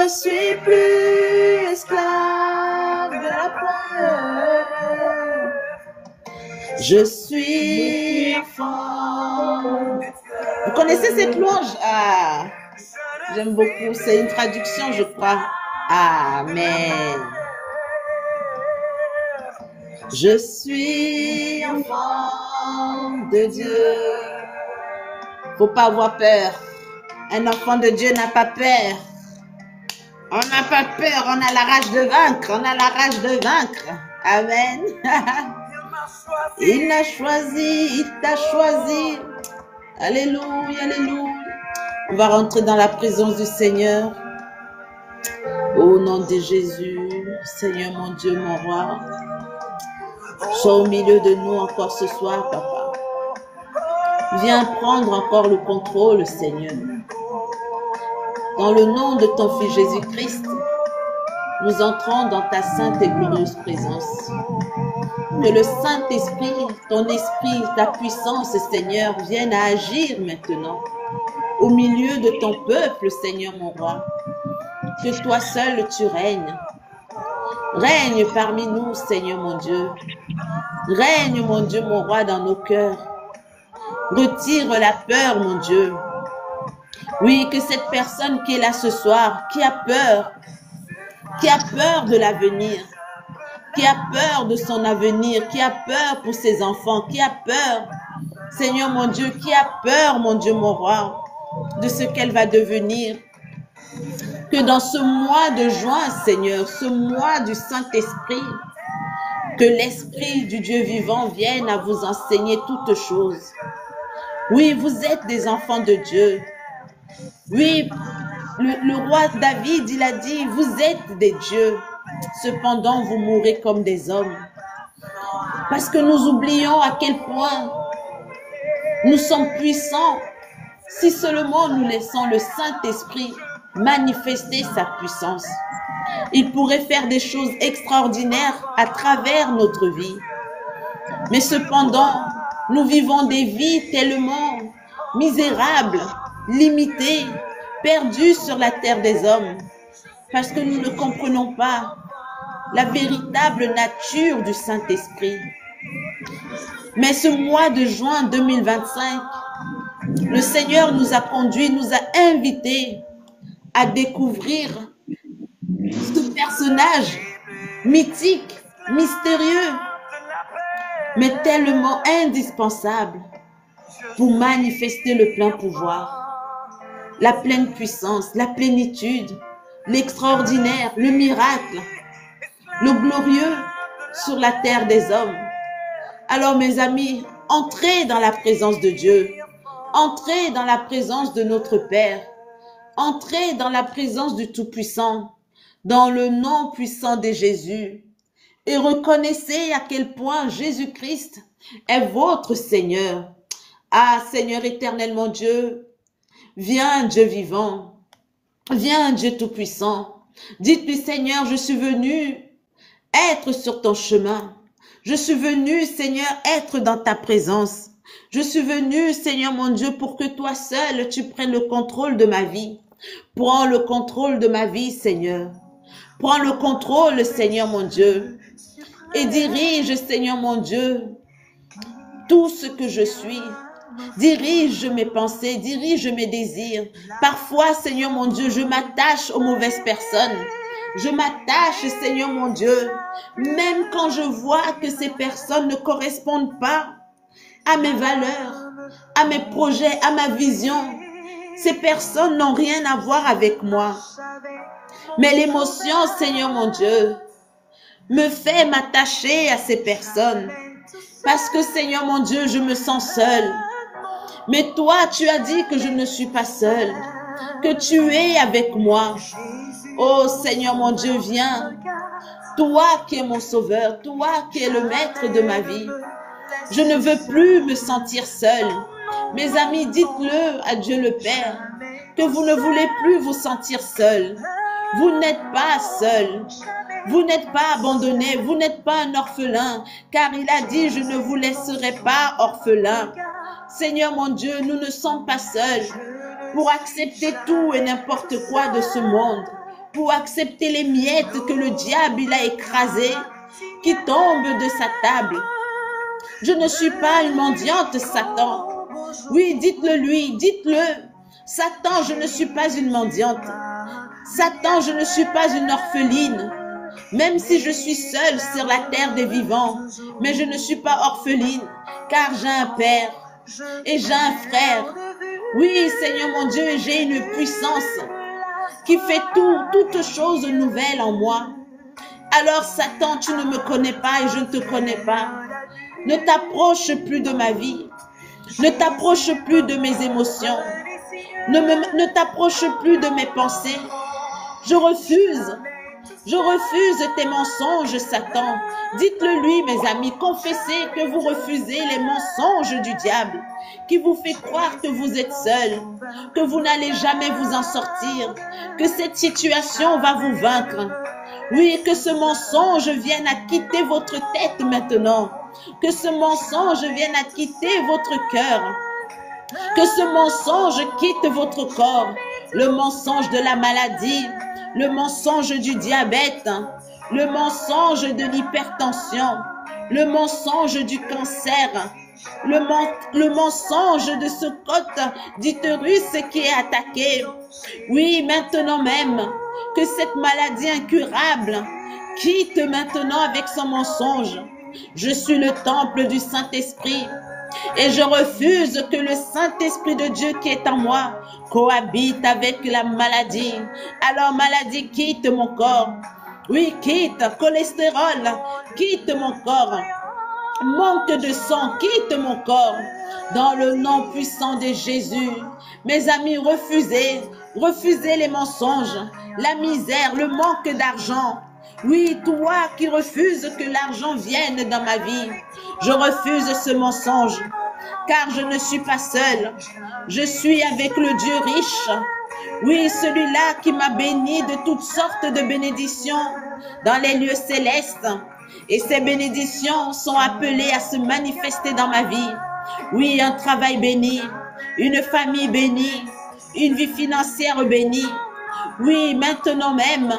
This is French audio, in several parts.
ne suis plus esclave de la peur. Je suis enfant. Vous connaissez cette louange? Ah, j'aime beaucoup. C'est une traduction, je crois. Amen. Je suis enfant de Dieu. Faut pas avoir peur. Un enfant de Dieu n'a pas peur. On n'a pas peur, on a la rage de vaincre. On a la rage de vaincre. Amen. Il m'a choisi, il t'a choisi. Alléluia, alléluia. On va rentrer dans la présence du Seigneur. Au nom de Jésus, Seigneur mon Dieu, mon roi. Sois au milieu de nous encore ce soir, Papa. Viens prendre encore le contrôle, Seigneur. Dans le nom de ton Fils Jésus-Christ, nous entrons dans ta sainte et glorieuse présence. Que le Saint-Esprit, ton esprit, ta puissance, Seigneur, vienne à agir maintenant au milieu de ton peuple, Seigneur mon roi. Que toi seul tu règnes. Règne parmi nous, Seigneur mon Dieu. Règne, mon Dieu, mon roi, dans nos cœurs. Retire la peur, mon Dieu. Oui, que cette personne qui est là ce soir, qui a peur de l'avenir, qui a peur de son avenir, qui a peur pour ses enfants, qui a peur, Seigneur mon Dieu, qui a peur, mon Dieu, mon roi, de ce qu'elle va devenir. Que dans ce mois de juin, Seigneur, ce mois du Saint-Esprit, que l'Esprit du Dieu vivant vienne à vous enseigner toutes choses. Oui, vous êtes des enfants de Dieu. Oui, le roi David, il a dit, vous êtes des dieux. Cependant, vous mourrez comme des hommes. Parce que nous oublions à quel point nous sommes puissants si seulement nous laissons le Saint-Esprit manifester sa puissance. Il pourrait faire des choses extraordinaires à travers notre vie. Mais cependant, nous vivons des vies tellement misérables, limitées, perdues sur la terre des hommes, parce que nous ne comprenons pas la véritable nature du Saint-Esprit. Mais ce mois de juin 2025, le Seigneur nous a conduits, nous a invités à découvrir ce personnage mythique, mystérieux, mais tellement indispensable pour manifester le plein pouvoir, la pleine puissance, la plénitude, l'extraordinaire, le miracle, le glorieux sur la terre des hommes. Alors mes amis, entrez dans la présence de Dieu, entrez dans la présence de notre Père, entrez dans la présence du Tout-Puissant, dans le nom puissant de Jésus, et reconnaissez à quel point Jésus-Christ est votre Seigneur. Ah, Seigneur éternel mon Dieu, viens Dieu vivant, viens Dieu Tout-Puissant. Dites-lui Seigneur, je suis venu être sur ton chemin. Je suis venu Seigneur être dans ta présence. Je suis venu Seigneur mon Dieu pour que toi seul tu prennes le contrôle de ma vie. Prends le contrôle de ma vie Seigneur. Prends le contrôle Seigneur mon Dieu. Et dirige Seigneur mon Dieu tout ce que je suis. Dirige mes pensées, dirige mes désirs. Parfois, Seigneur mon Dieu, je m'attache aux mauvaises personnes. Je m'attache, Seigneur mon Dieu, même quand je vois que ces personnes ne correspondent pas à mes valeurs, à mes projets, à ma vision. Ces personnes n'ont rien à voir avec moi. Mais l'émotion, Seigneur mon Dieu, me fait m'attacher à ces personnes. Parce que, Seigneur mon Dieu, je me sens seule. Mais toi, tu as dit que je ne suis pas seule, que tu es avec moi. Oh Seigneur mon Dieu, viens. Toi qui es mon sauveur, toi qui es le maître de ma vie. Je ne veux plus me sentir seule. Mes amis, dites-le à Dieu le Père, que vous ne voulez plus vous sentir seul. Vous n'êtes pas seul. Vous n'êtes pas abandonné. Vous n'êtes pas un orphelin. Car il a dit, je ne vous laisserai pas orphelin. Seigneur mon Dieu, nous ne sommes pas seuls pour accepter tout et n'importe quoi de ce monde. pour accepter les miettes que le diable il a écrasées, qui tombent de sa table. Je ne suis pas une mendiante, Satan. Oui, dites-le lui, dites-le. Satan, je ne suis pas une mendiante. Satan, je ne suis pas une orpheline. Même si je suis seule sur la terre des vivants, mais je ne suis pas orpheline, car j'ai un père et j'ai un frère. Oui, Seigneur mon Dieu, j'ai une puissance qui fait toutes choses nouvelles en moi. Alors Satan, tu ne me connais pas et je ne te connais pas. Ne t'approche plus de ma vie. Ne t'approche plus de mes émotions. Ne t'approche plus de mes pensées. Je refuse tes mensonges, Satan. Dites-le lui, mes amis, confessez que vous refusez les mensonges du diable, qui vous fait croire que vous êtes seul, que vous n'allez jamais vous en sortir, que cette situation va vous vaincre. Oui, que ce mensonge vienne à quitter votre tête maintenant, que ce mensonge vienne à quitter votre cœur, que ce mensonge quitte votre corps, le mensonge de la maladie, le mensonge du diabète, le mensonge de l'hypertension, le mensonge du cancer, le mensonge de ce côte d'utérus qui est attaqué. Oui, maintenant même, que cette maladie incurable quitte maintenant avec son mensonge. Je suis le temple du Saint-Esprit. Et je refuse que le Saint-Esprit de Dieu qui est en moi cohabite avec la maladie. Alors maladie, quitte mon corps. Oui, quitte. Cholestérol, quitte mon corps. Manque de sang, quitte mon corps. Dans le nom puissant de Jésus. Mes amis, refusez les mensonges, la misère, le manque d'argent. Oui, toi qui refuses que l'argent vienne dans ma vie, je refuse ce mensonge, car je ne suis pas seule. Je suis avec le Dieu riche. Oui, celui-là qui m'a béni de toutes sortes de bénédictions dans les lieux célestes. Et ces bénédictions sont appelées à se manifester dans ma vie. Oui, un travail béni, une famille bénie, une vie financière bénie. Oui, maintenant même,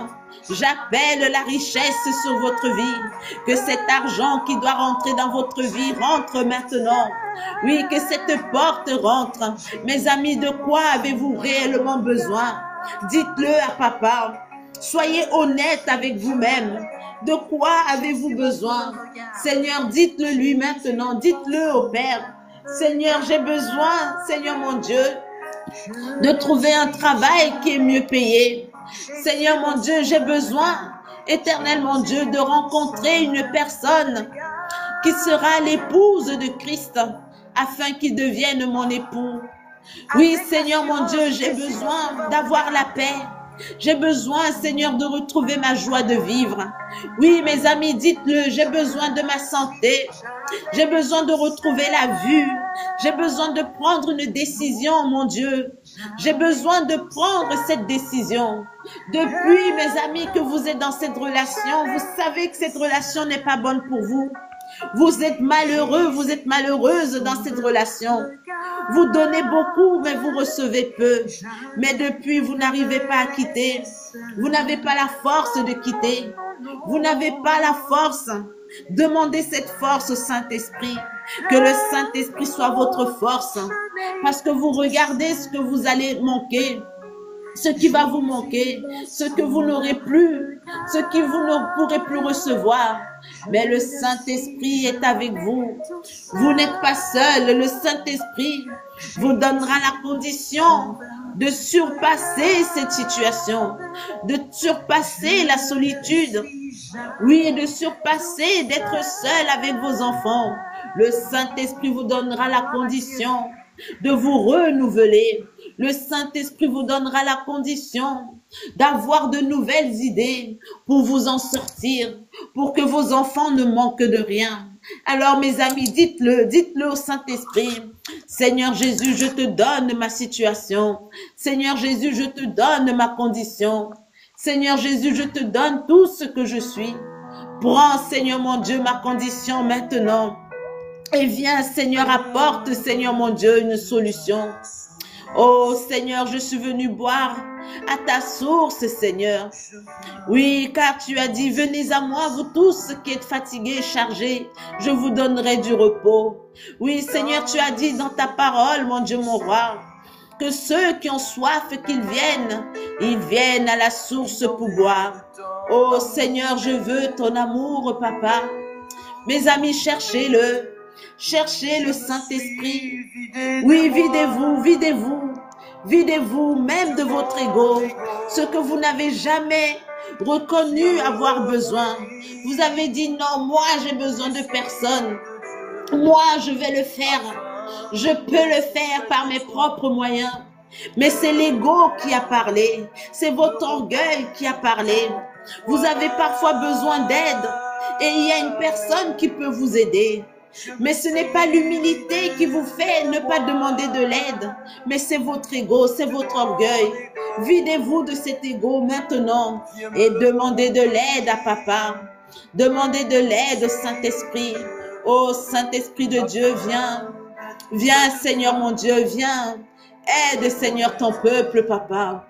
j'appelle la richesse sur votre vie. Que cet argent qui doit rentrer dans votre vie rentre maintenant. Oui, que cette porte rentre. Mes amis, de quoi avez-vous réellement besoin? Dites-le à papa. Soyez honnête avec vous-même. De quoi avez-vous besoin? Seigneur, dites-le lui maintenant. Dites-le au Père. Seigneur, j'ai besoin, Seigneur mon Dieu, de trouver un travail qui est mieux payé. Seigneur mon Dieu, j'ai besoin, éternel mon Dieu, de rencontrer une personne qui sera l'épouse de Christ, afin qu'il devienne mon époux. Oui, Seigneur mon Dieu, j'ai besoin d'avoir la paix. J'ai besoin, Seigneur, de retrouver ma joie de vivre. Oui, mes amis, dites-le, j'ai besoin de ma santé. J'ai besoin de retrouver la vue. J'ai besoin de prendre une décision, mon Dieu. J'ai besoin de prendre cette décision. Depuis, mes amis, que vous êtes dans cette relation, vous savez que cette relation n'est pas bonne pour vous. Vous êtes malheureux, vous êtes malheureuse dans cette relation. Vous donnez beaucoup, mais vous recevez peu. Mais depuis, vous n'arrivez pas à quitter. Vous n'avez pas la force de quitter. Vous n'avez pas la force. Demandez cette force au Saint-Esprit. Que le Saint-Esprit soit votre force. Parce que vous regardez ce que vous allez manquer. Ce qui va vous manquer, ce que vous n'aurez plus, ce que vous ne pourrez plus recevoir. Mais le Saint-Esprit est avec vous. Vous n'êtes pas seul. Le Saint-Esprit vous donnera la condition de surpasser cette situation, de surpasser la solitude. Oui, de surpasser, d'être seul avec vos enfants. Le Saint-Esprit vous donnera la condition de vous renouveler. Le Saint-Esprit vous donnera la condition d'avoir de nouvelles idées pour vous en sortir, pour que vos enfants ne manquent de rien. Alors mes amis, dites-le au Saint-Esprit. Seigneur Jésus, je te donne ma situation. Seigneur Jésus, je te donne ma condition. Seigneur Jésus, je te donne tout ce que je suis. Prends, Seigneur mon Dieu, ma condition maintenant. Et viens, Seigneur, apporte, Seigneur mon Dieu, une solution. Oh Seigneur, je suis venu boire à ta source, Seigneur. Oui, car tu as dit, venez à moi, vous tous qui êtes fatigués et chargés, je vous donnerai du repos. Oui, Seigneur, tu as dit dans ta parole, mon Dieu, mon roi, que ceux qui ont soif, ils viennent à la source pour boire. Oh Seigneur, je veux ton amour, Papa. Mes amis, cherchez-le. Cherchez le Saint-Esprit. Oui, videz-vous, videz-vous. Videz-vous même de votre ego, ce que vous n'avez jamais reconnu avoir besoin. Vous avez dit non, moi j'ai besoin de personne. Moi je vais le faire. Je peux le faire par mes propres moyens. Mais c'est l'ego qui a parlé. C'est votre orgueil qui a parlé. Vous avez parfois besoin d'aide et il y a une personne qui peut vous aider. Mais ce n'est pas l'humilité qui vous fait ne pas demander de l'aide, mais c'est votre ego, c'est votre orgueil. Videz-vous de cet ego maintenant et demandez de l'aide à Papa. Demandez de l'aide au Saint-Esprit. Oh Saint-Esprit de Dieu, viens. Viens Seigneur mon Dieu, viens. Aide Seigneur ton peuple, Papa.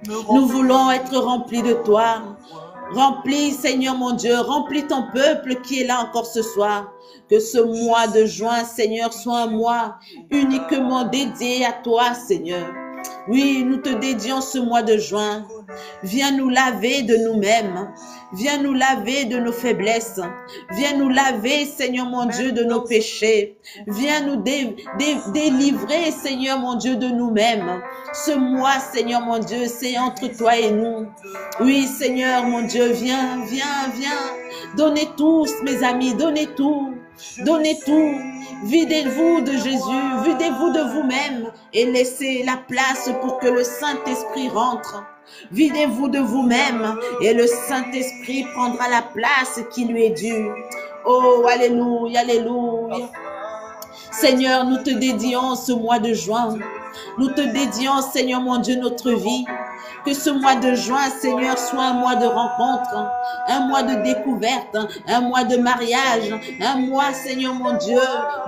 Nous voulons être remplis de toi. Remplis, Seigneur mon Dieu, remplis ton peuple qui est là encore ce soir. Que ce mois de juin, Seigneur, soit un mois uniquement dédié à toi, Seigneur. Oui, nous te dédions ce mois de juin. Viens nous laver de nous-mêmes. Viens nous laver de nos faiblesses. Viens nous laver, Seigneur mon Dieu, de nos péchés. Viens nous délivrer, Seigneur mon Dieu, de nous-mêmes. Ce mois, Seigneur mon Dieu, c'est entre toi et nous. Oui, Seigneur mon Dieu, viens, viens, viens. Donnez tous, mes amis, donnez tout. Donnez tout. Videz-vous de Jésus, videz-vous de vous-même et laissez la place pour que le Saint-Esprit rentre. Videz-vous de vous-même et le Saint-Esprit prendra la place qui lui est due. Oh, alléluia, alléluia. Seigneur, nous te dédions ce mois de juin. Nous te dédions, Seigneur mon Dieu, notre vie. Que ce mois de juin, Seigneur, soit un mois de rencontre, un mois de découverte, un mois de mariage, un mois, Seigneur mon Dieu,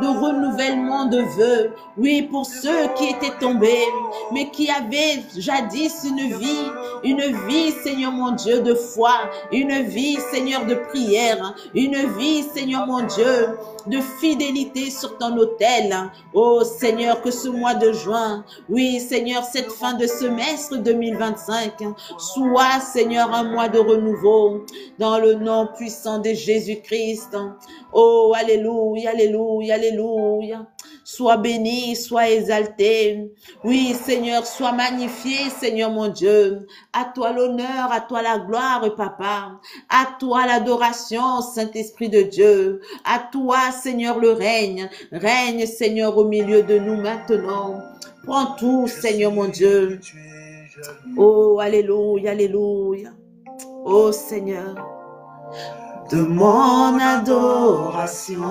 de renouvellement de vœux. Oui, pour ceux qui étaient tombés, mais qui avaient jadis une vie, Seigneur mon Dieu, de foi, une vie, Seigneur, de prière, une vie, Seigneur mon Dieu, de fidélité sur ton autel. Oh Seigneur, que ce mois de juin, oui Seigneur, cette fin de semestre 2025, soit Seigneur un mois de renouveau dans le nom puissant de Jésus-Christ. Oh alléluia, alléluia, alléluia. Sois béni, sois exalté. Oui, Seigneur, sois magnifié, Seigneur mon Dieu. À toi l'honneur, à toi la gloire, Papa. À toi l'adoration, Saint-Esprit de Dieu. À toi, Seigneur, le règne. Règne, Seigneur, au milieu de nous maintenant. Prends tout, Seigneur mon Dieu. Oh, alléluia, alléluia. Oh, Seigneur, de mon adoration.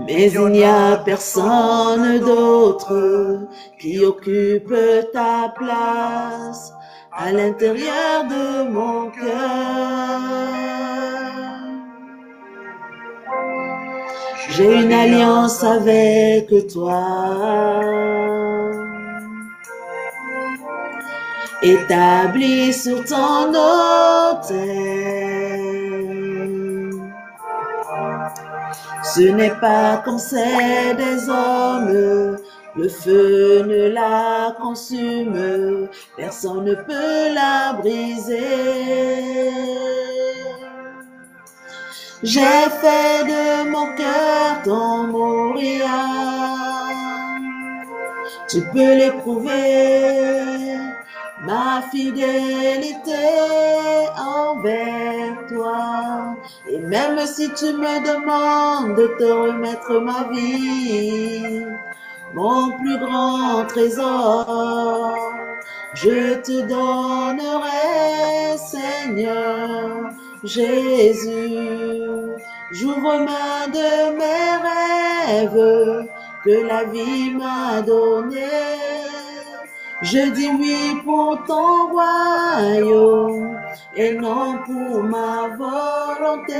Mais il n'y a personne d'autre qui occupe ta place à l'intérieur de mon cœur. J'ai une alliance avec toi, établie sur ton autel. Ce n'est pas comme celle des hommes, le feu ne la consume, personne ne peut la briser. J'ai fait de mon cœur ton Moria, tu peux l'éprouver, ma fidélité envers toi. Et même si tu me demandes de te remettre ma vie, mon plus grand trésor, je te donnerai, Seigneur Jésus. J'ouvre main de mes rêves que la vie m'a donné. Je dis oui pour ton royaume et non pour ma volonté.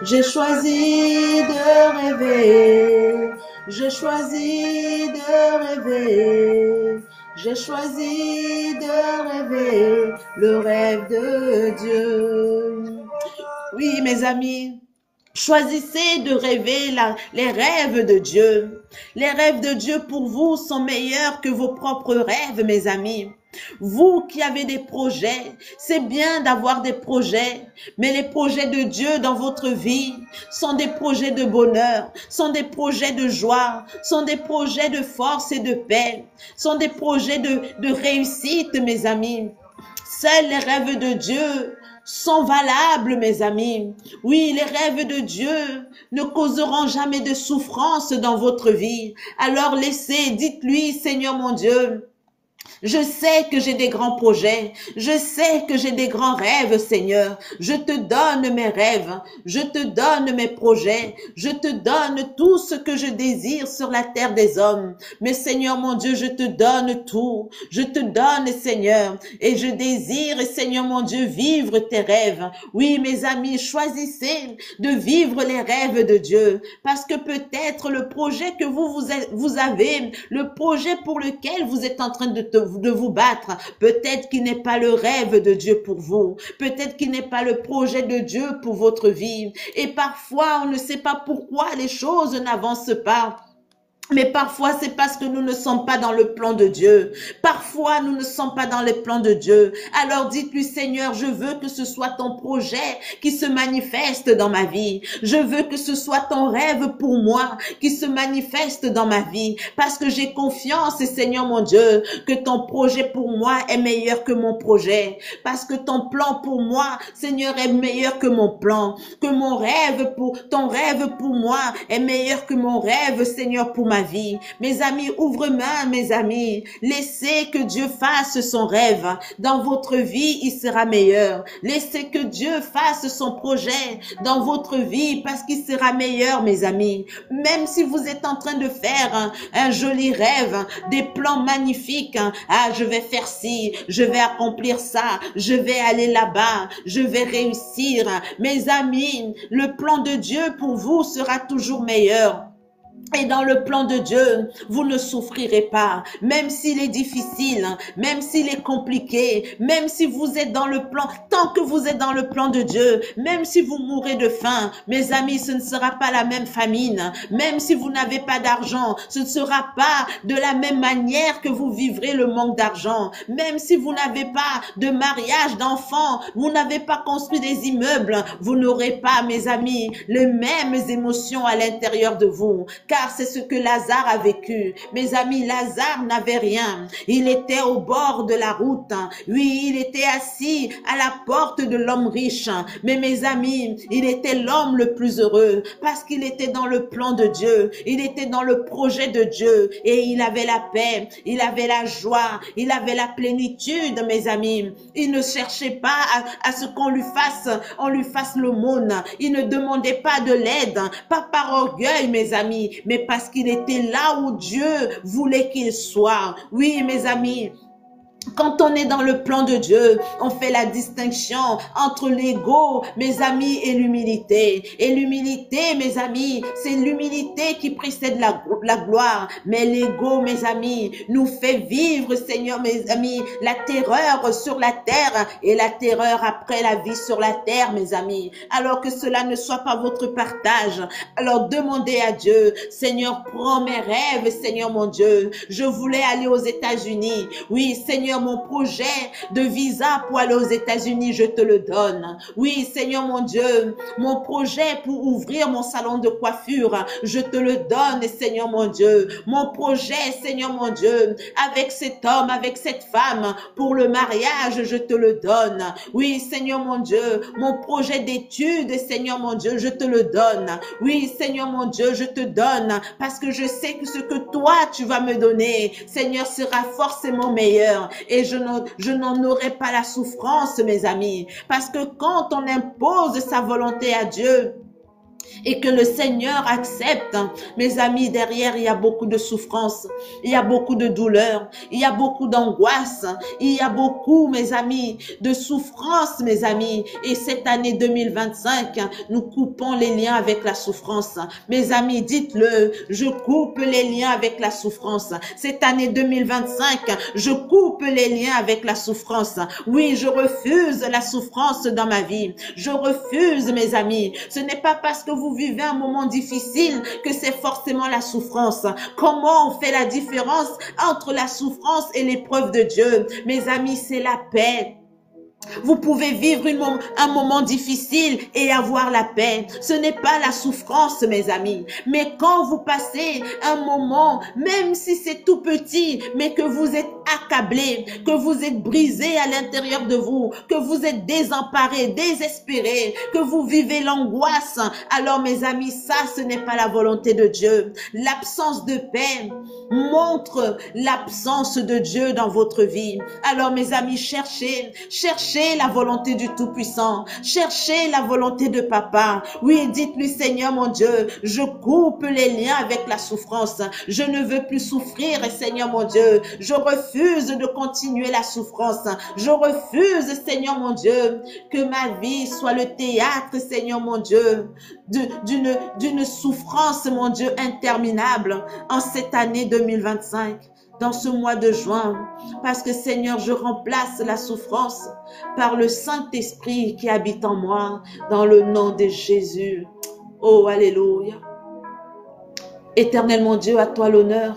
J'ai choisi de rêver, j'ai choisi de rêver, j'ai choisi de rêver le rêve de Dieu. Oui, mes amis, choisissez de rêver les rêves de Dieu. Les rêves de Dieu pour vous sont meilleurs que vos propres rêves, mes amis. Vous qui avez des projets, c'est bien d'avoir des projets, mais les projets de Dieu dans votre vie sont des projets de bonheur, sont des projets de joie, sont des projets de force et de paix, sont des projets de réussite, mes amis. Seuls les rêves de Dieu sont valables, mes amis. Oui, les rêves de Dieu ne causeront jamais de souffrance dans votre vie. Alors laissez, dites-lui, Seigneur mon Dieu, je sais que j'ai des grands projets. Je sais que j'ai des grands rêves, Seigneur. Je te donne mes rêves. Je te donne mes projets. Je te donne tout ce que je désire sur la terre des hommes. Mais Seigneur mon Dieu, je te donne tout. Je te donne, Seigneur. Et je désire, Seigneur mon Dieu, vivre tes rêves. Oui, mes amis, choisissez de vivre les rêves de Dieu. Parce que peut-être le projet que vous avez, le projet pour lequel vous êtes en train de vous battre, peut-être qu'il n'est pas le rêve de Dieu pour vous, peut-être qu'il n'est pas le projet de Dieu pour votre vie. Et parfois, on ne sait pas pourquoi les choses n'avancent pas. Mais parfois, c'est parce que nous ne sommes pas dans le plan de Dieu. Parfois, nous ne sommes pas dans les plans de Dieu. Alors dites-lui, Seigneur, je veux que ce soit ton projet qui se manifeste dans ma vie. Je veux que ce soit ton rêve pour moi qui se manifeste dans ma vie. Parce que j'ai confiance, Seigneur mon Dieu, que ton projet pour moi est meilleur que mon projet. Parce que ton plan pour moi, Seigneur, est meilleur que mon plan. Que ton rêve pour moi est meilleur que mon rêve, Seigneur, pour ma vie. Mes amis, ouvre-main, mes amis. Laissez que Dieu fasse son rêve. Dans votre vie, il sera meilleur. Laissez que Dieu fasse son projet dans votre vie parce qu'il sera meilleur, mes amis. Même si vous êtes en train de faire un joli rêve, des plans magnifiques. Ah, je vais faire ci, je vais accomplir ça, je vais aller là-bas, je vais réussir. Mes amis, le plan de Dieu pour vous sera toujours meilleur. Et dans le plan de Dieu, vous ne souffrirez pas, même s'il est difficile, même s'il est compliqué, même si vous êtes dans le plan, tant que vous êtes dans le plan de Dieu, même si vous mourrez de faim, mes amis, ce ne sera pas la même famine, même si vous n'avez pas d'argent, ce ne sera pas de la même manière que vous vivrez le manque d'argent, même si vous n'avez pas de mariage, d'enfants, vous n'avez pas construit des immeubles, vous n'aurez pas, mes amis, les mêmes émotions à l'intérieur de vous, car c'est ce que Lazare a vécu. Mes amis, Lazare n'avait rien. Il était au bord de la route. Oui, il était assis à la porte de l'homme riche. Mais mes amis, il était l'homme le plus heureux parce qu'il était dans le plan de Dieu. Il était dans le projet de Dieu et il avait la paix, il avait la joie, il avait la plénitude, mes amis. Il ne cherchait pas à ce qu'on lui fasse l'aumône. Il ne demandait pas de l'aide, pas par orgueil, mes amis, mais parce qu'il était là où Dieu voulait qu'il soit. Oui, mes amis, quand on est dans le plan de Dieu, on fait la distinction entre l'ego, mes amis, et l'humilité. Et l'humilité, mes amis, c'est l'humilité qui précède la gloire. Mais l'ego, mes amis, nous fait vivre, Seigneur, mes amis, la terreur sur la terre et la terreur après la vie sur la terre, mes amis. Alors que cela ne soit pas votre partage, alors demandez à Dieu, Seigneur, prends mes rêves, Seigneur mon Dieu. Je voulais aller aux États-Unis. Oui, Seigneur, mon projet de visa pour aller aux États-Unis, je te le donne. Oui, Seigneur mon Dieu, mon projet pour ouvrir mon salon de coiffure, je te le donne, Seigneur mon Dieu. Mon projet, Seigneur mon Dieu, avec cet homme, avec cette femme, pour le mariage, je te le donne. Oui, Seigneur mon Dieu, mon projet d'études, Seigneur mon Dieu, je te le donne. Oui, Seigneur mon Dieu, je te donne parce que je sais que ce que toi, tu vas me donner, Seigneur, sera forcément meilleur. Et je n'en aurai pas la souffrance, mes amis. Parce que quand on impose sa volonté à Dieu, et que le Seigneur accepte. Mes amis, derrière, il y a beaucoup de souffrance, il y a beaucoup de douleur, il y a beaucoup d'angoisse, il y a beaucoup, mes amis, de souffrance, mes amis. Et cette année 2025, nous coupons les liens avec la souffrance. Mes amis, dites-le, je coupe les liens avec la souffrance. Cette année 2025, je coupe les liens avec la souffrance. Oui, je refuse la souffrance dans ma vie. Je refuse, mes amis. Ce n'est pas parce que vous vivez un moment difficile que c'est forcément la souffrance. Comment on fait la différence entre la souffrance et l'épreuve de Dieu? Mes amis, c'est la paix. Vous pouvez vivre un moment difficile et avoir la paix. Ce n'est pas la souffrance, mes amis. Mais quand vous passez un moment, même si c'est tout petit, mais que vous êtes accablé, que vous êtes brisé à l'intérieur de vous, que vous êtes désemparé, désespéré, que vous vivez l'angoisse, alors mes amis, ça, ce n'est pas la volonté de Dieu. L'absence de paix montre l'absence de Dieu dans votre vie. Alors mes amis, cherchez la volonté du Tout-Puissant. Cherchez la volonté de Papa. Oui, dites-lui, Seigneur mon Dieu, je coupe les liens avec la souffrance. Je ne veux plus souffrir, Seigneur mon Dieu. Je refuse de continuer la souffrance. Je refuse, Seigneur mon Dieu, que ma vie soit le théâtre, Seigneur mon Dieu, d'une souffrance, mon Dieu, interminable en cette année 2025. Dans ce mois de juin, parce que Seigneur, je remplace la souffrance par le Saint-Esprit qui habite en moi, dans le nom de Jésus. Oh, alléluia. Éternel mon Dieu, à toi l'honneur.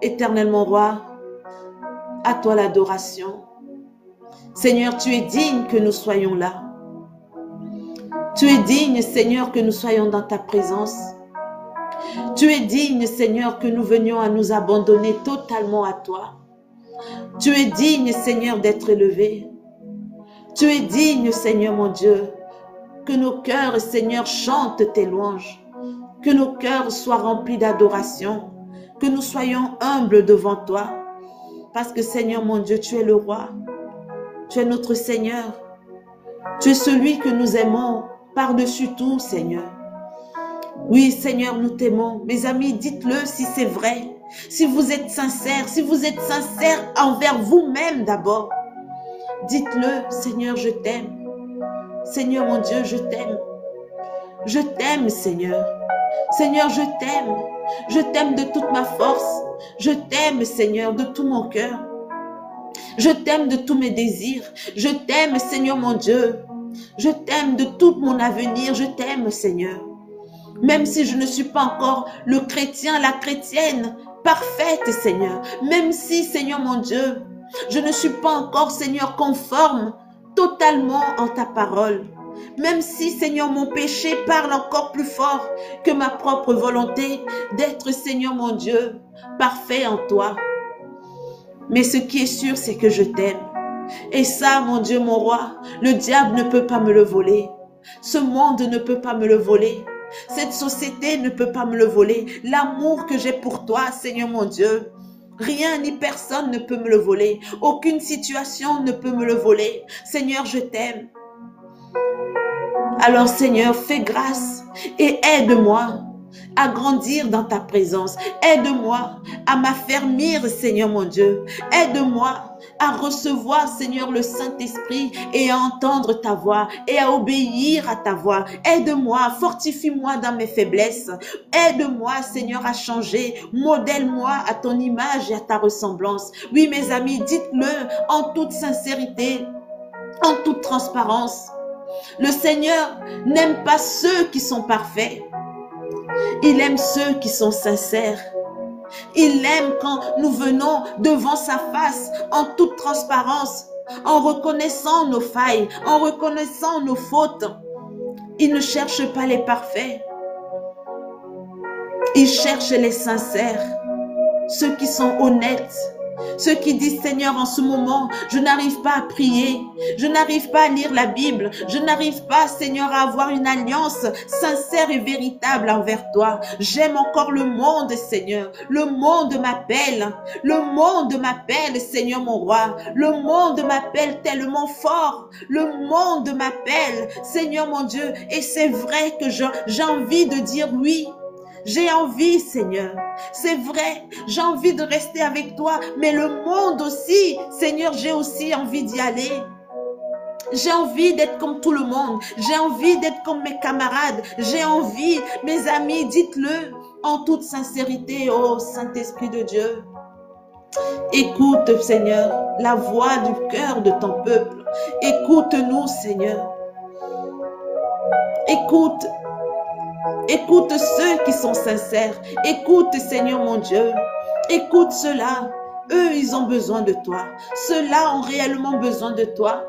Éternel mon roi, à toi l'adoration. Seigneur, tu es digne que nous soyons là. Tu es digne, Seigneur, que nous soyons dans ta présence. Tu es digne, Seigneur, que nous venions à nous abandonner totalement à toi. Tu es digne, Seigneur, d'être élevé. Tu es digne, Seigneur mon Dieu, que nos cœurs, Seigneur, chantent tes louanges. Que nos cœurs soient remplis d'adoration. Que nous soyons humbles devant toi. Parce que, Seigneur mon Dieu, tu es le roi. Tu es notre Seigneur. Tu es celui que nous aimons par-dessus tout, Seigneur. Oui, Seigneur, nous t'aimons. Mes amis, dites-le si c'est vrai. Si vous êtes sincères, envers vous-même d'abord. Dites-le, Seigneur, je t'aime. Seigneur, mon Dieu, je t'aime. Je t'aime, Seigneur. Seigneur, je t'aime. Je t'aime de toute ma force. Je t'aime, Seigneur, de tout mon cœur. Je t'aime de tous mes désirs. Je t'aime, Seigneur, mon Dieu. Je t'aime de tout mon avenir. Je t'aime, Seigneur. Même si je ne suis pas encore le chrétien, la chrétienne parfaite, Seigneur. Même si, Seigneur mon Dieu, je ne suis pas encore, Seigneur, conforme totalement en ta parole. Même si, Seigneur, mon péché parle encore plus fort que ma propre volonté d'être, Seigneur mon Dieu, parfait en toi. Mais ce qui est sûr, c'est que je t'aime. Et ça, mon Dieu, mon roi, le diable ne peut pas me le voler. Ce monde ne peut pas me le voler. Cette société ne peut pas me le voler. L'amour que j'ai pour toi, Seigneur mon Dieu, rien ni personne ne peut me le voler. Aucune situation ne peut me le voler. Seigneur, je t'aime. Alors, Seigneur, fais grâce et aide-moi à grandir dans ta présence. Aide-moi à m'affermir, Seigneur mon Dieu. Aide-moi à recevoir, Seigneur, le Saint-Esprit et à entendre ta voix et à obéir à ta voix. Aide-moi, fortifie-moi dans mes faiblesses. Aide-moi, Seigneur, à changer. Modèle-moi à ton image et à ta ressemblance. Oui, mes amis, dites-le en toute sincérité, en toute transparence. Le Seigneur n'aime pas ceux qui sont parfaits. Il aime ceux qui sont sincères. Il aime quand nous venons devant sa face en toute transparence, en reconnaissant nos failles, en reconnaissant nos fautes. Il ne cherche pas les parfaits. Il cherche les sincères, ceux qui sont honnêtes, Ceux qui disent, Seigneur, en ce moment, je n'arrive pas à prier, je n'arrive pas à lire la Bible, je n'arrive pas, Seigneur, à avoir une alliance sincère et véritable envers toi. J'aime encore le monde, Seigneur. Le monde m'appelle. Le monde m'appelle, Seigneur mon roi. Le monde m'appelle tellement fort. Le monde m'appelle, Seigneur mon Dieu. Et c'est vrai que j'ai envie de dire oui. J'ai envie, Seigneur. C'est vrai, j'ai envie de rester avec toi, mais le monde aussi, Seigneur, j'ai aussi envie d'y aller. J'ai envie d'être comme tout le monde. J'ai envie d'être comme mes camarades. J'ai envie, mes amis, dites-le en toute sincérité, ô Saint-Esprit de Dieu. Écoute, Seigneur, la voix du cœur de ton peuple. Écoute-nous, Seigneur. Écoute. Écoute ceux qui sont sincères. Écoute, Seigneur mon Dieu. Écoute ceux-là. Eux, ils ont besoin de toi. Ceux-là ont réellement besoin de toi.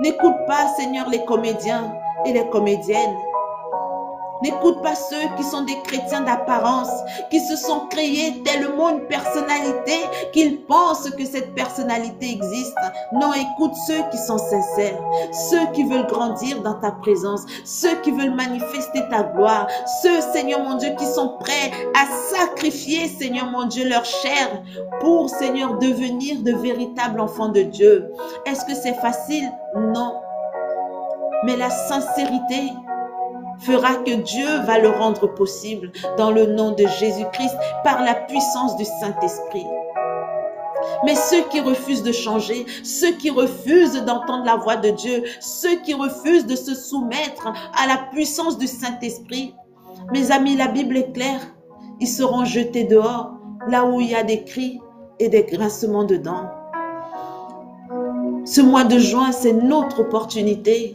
N'écoute pas, Seigneur, les comédiens et les comédiennes. N'écoute pas ceux qui sont des chrétiens d'apparence, qui se sont créés tellement une personnalité qu'ils pensent que cette personnalité existe. Non, écoute ceux qui sont sincères, ceux qui veulent grandir dans ta présence, ceux qui veulent manifester ta gloire, ceux, Seigneur mon Dieu, qui sont prêts à sacrifier, Seigneur mon Dieu, leur chair pour, Seigneur, devenir de véritables enfants de Dieu. Est-ce que c'est facile? Non. Mais la sincérité fera que Dieu va le rendre possible dans le nom de Jésus-Christ par la puissance du Saint-Esprit. Mais ceux qui refusent de changer, ceux qui refusent d'entendre la voix de Dieu, ceux qui refusent de se soumettre à la puissance du Saint-Esprit, mes amis, la Bible est claire, ils seront jetés dehors, là où il y a des cris et des grincements de dents. Ce mois de juin, c'est notre opportunité.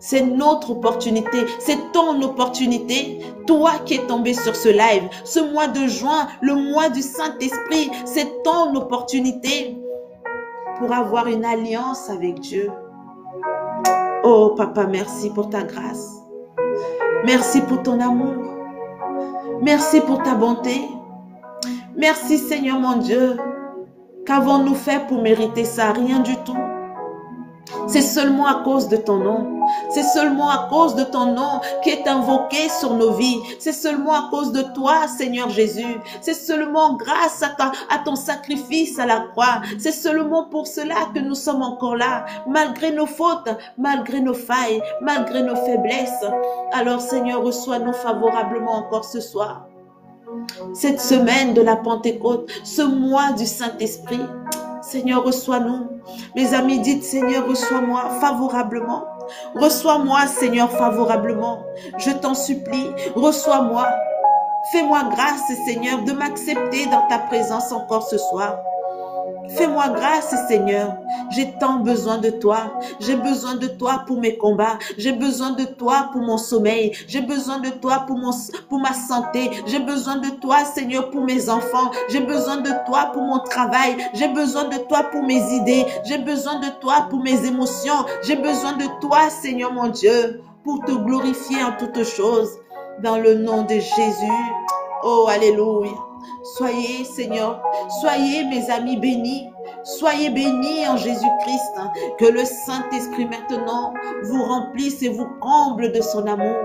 C'est notre opportunité, c'est ton opportunité, toi qui es tombé sur ce live. Ce mois de juin, le mois du Saint-Esprit, c'est ton opportunité pour avoir une alliance avec Dieu. Oh Papa, merci pour ta grâce. Merci pour ton amour. Merci pour ta bonté. Merci Seigneur mon Dieu. Qu'avons-nous fait pour mériter ça? Rien du tout. C'est seulement à cause de ton nom. C'est seulement à cause de ton nom qui est invoqué sur nos vies. C'est seulement à cause de toi, Seigneur Jésus. C'est seulement grâce à ton sacrifice à la croix. C'est seulement pour cela que nous sommes encore là, malgré nos fautes, malgré nos failles, malgré nos faiblesses. Alors, Seigneur, reçois-nous favorablement encore ce soir. Cette semaine de la Pentecôte, ce mois du Saint-Esprit, Seigneur, reçois-nous. Mes amis, dites, Seigneur, reçois-moi favorablement. Reçois-moi, Seigneur, favorablement. Je t'en supplie, reçois-moi. Fais-moi grâce, Seigneur, de m'accepter dans ta présence encore ce soir. Fais-moi grâce, Seigneur. J'ai tant besoin de toi. J'ai besoin de toi pour mes combats. J'ai besoin de toi pour mon sommeil. J'ai besoin de toi pour ma santé. J'ai besoin de toi, Seigneur, pour mes enfants. J'ai besoin de toi pour mon travail. J'ai besoin de toi pour mes idées. J'ai besoin de toi pour mes émotions. J'ai besoin de toi, Seigneur mon Dieu, pour te glorifier en toutes choses. Dans le nom de Jésus. Oh, alléluia. Soyez, Seigneur, soyez mes amis bénis. Soyez bénis en Jésus-Christ. Que le Saint-Esprit maintenant vous remplisse et vous comble de son amour.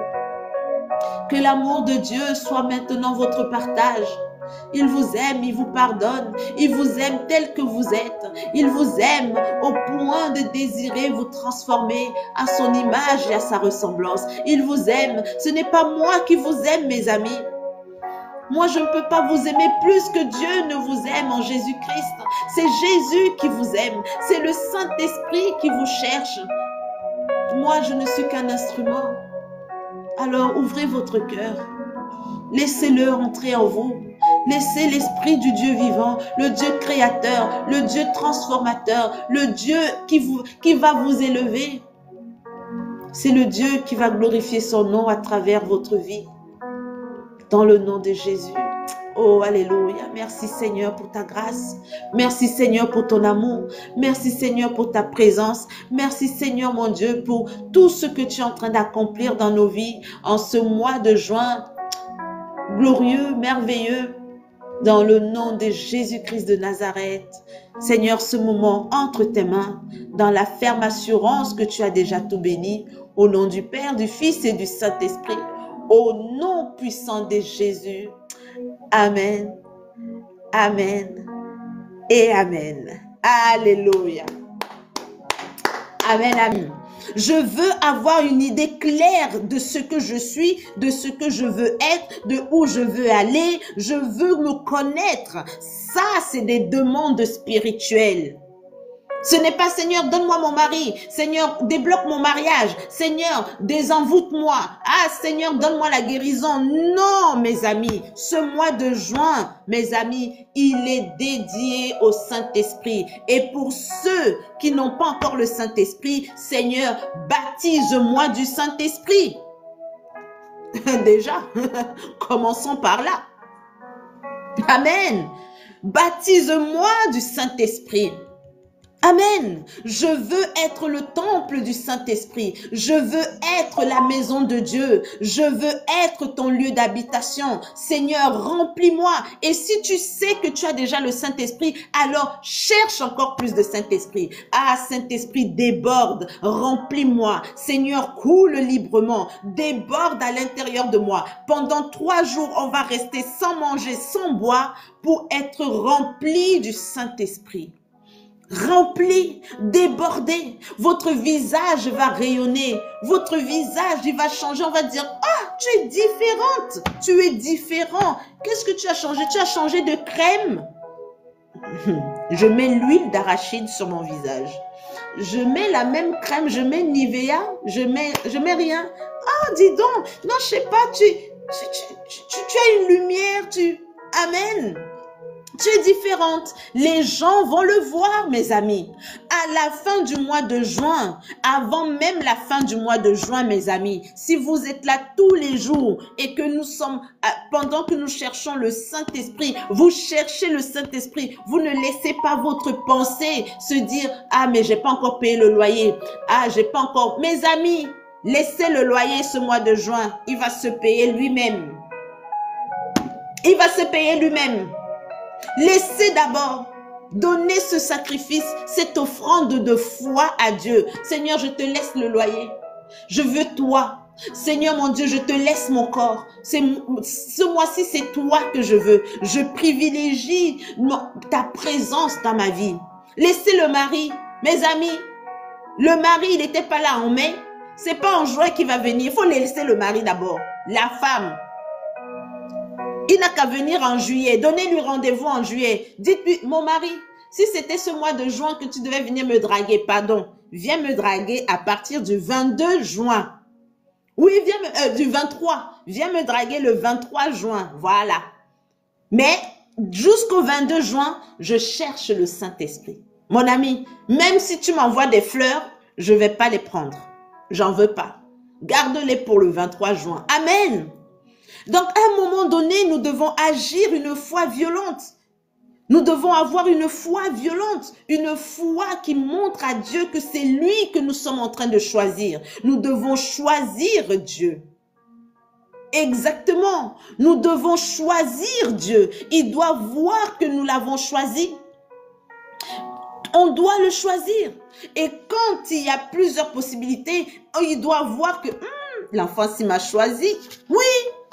Que l'amour de Dieu soit maintenant votre partage. Il vous aime, il vous pardonne, il vous aime tel que vous êtes. Il vous aime au point de désirer vous transformer à son image et à sa ressemblance. Il vous aime. Ce n'est pas moi qui vous aime, mes amis. Moi, je ne peux pas vous aimer plus que Dieu ne vous aime en Jésus-Christ. C'est Jésus qui vous aime. C'est le Saint-Esprit qui vous cherche. Moi, je ne suis qu'un instrument. Alors, ouvrez votre cœur. Laissez-le entrer en vous. Laissez l'Esprit du Dieu vivant, le Dieu créateur, le Dieu transformateur, le Dieu qui va vous élever. C'est le Dieu qui va glorifier son nom à travers votre vie. Dans le nom de Jésus. Oh, alléluia. Merci Seigneur pour ta grâce. Merci Seigneur pour ton amour. Merci Seigneur pour ta présence. Merci Seigneur mon Dieu pour tout ce que tu es en train d'accomplir dans nos vies en ce mois de juin. Glorieux, merveilleux. Dans le nom de Jésus-Christ de Nazareth, Seigneur, ce moment entre tes mains, dans la ferme assurance que tu as déjà tout béni, au nom du Père, du Fils et du Saint-Esprit, au nom puissant de Jésus. Amen, amen et amen. Alléluia. Amen, amen. Je veux avoir une idée claire de ce que je suis, de ce que je veux être, de où je veux aller. Je veux me connaître. Ça, c'est des demandes spirituelles. Ce n'est pas, Seigneur, donne-moi mon mari. Seigneur, débloque mon mariage. Seigneur, désenvoûte-moi. Ah, Seigneur, donne-moi la guérison. Non, mes amis. Ce mois de juin, mes amis, il est dédié au Saint-Esprit. Et pour ceux qui n'ont pas encore le Saint-Esprit, Seigneur, baptise-moi du Saint-Esprit. Déjà, commençons par là. Amen. Baptise-moi du Saint-Esprit. Amen. Je veux être le temple du Saint-Esprit. Je veux être la maison de Dieu. Je veux être ton lieu d'habitation. Seigneur, remplis-moi. Et si tu sais que tu as déjà le Saint-Esprit, alors cherche encore plus de Saint-Esprit. Ah, Saint-Esprit, déborde, remplis-moi. Seigneur, coule librement, déborde à l'intérieur de moi. Pendant 3 jours, on va rester sans manger, sans boire pour être rempli du Saint-Esprit. Rempli, débordé, votre visage va rayonner, votre visage il va changer, on va dire, ah, tu es différente, tu es différent. Qu'est-ce que tu as changé? Tu as changé de crème. Je mets l'huile d'arachide sur mon visage. Je mets la même crème, je mets Nivea, je mets rien. Ah, dis donc, non, je sais pas, tu as une lumière, Amen. Tu es différente. Les gens vont le voir, mes amis. À la fin du mois de juin, avant même la fin du mois de juin, mes amis, si vous êtes là tous les jours et que nous sommes, pendant que nous cherchons le Saint-Esprit, vous cherchez le Saint-Esprit, vous ne laissez pas votre pensée se dire, ah, mais j'ai pas encore payé le loyer. Ah, j'ai pas encore. Mes amis, laissez le loyer ce mois de juin. Il va se payer lui-même. Il va se payer lui-même. Laissez d'abord donner ce sacrifice, cette offrande de foi à Dieu. Seigneur, je te laisse le loyer. Je veux toi. Seigneur mon Dieu, je te laisse mon corps. Ce mois-ci, c'est toi que je veux. Je privilégie ta présence dans ma vie. Laissez le mari. Mes amis, le mari, il n'était pas là en mai. C'est pas en juin qu'il va venir. Il faut laisser le mari d'abord. La femme. Il n'a qu'à venir en juillet. Donnez-lui rendez-vous en juillet. Dites-lui, mon mari, si c'était ce mois de juin que tu devais venir me draguer, pardon, viens me draguer à partir du 22 juin. Oui, du 23. Viens me draguer le 23 juin. Voilà. Mais jusqu'au 22 juin, je cherche le Saint-Esprit. Mon ami, même si tu m'envoies des fleurs, je ne vais pas les prendre. J'en veux pas. Garde-les pour le 23 juin. Amen. Donc, à un moment donné, nous devons agir une foi violente. Nous devons avoir une foi violente, une foi qui montre à Dieu que c'est lui que nous sommes en train de choisir. Nous devons choisir Dieu. Exactement. Nous devons choisir Dieu. Il doit voir que nous l'avons choisi. On doit le choisir. Et quand il y a plusieurs possibilités, il doit voir que l'enfant s'il m'a choisi, oui,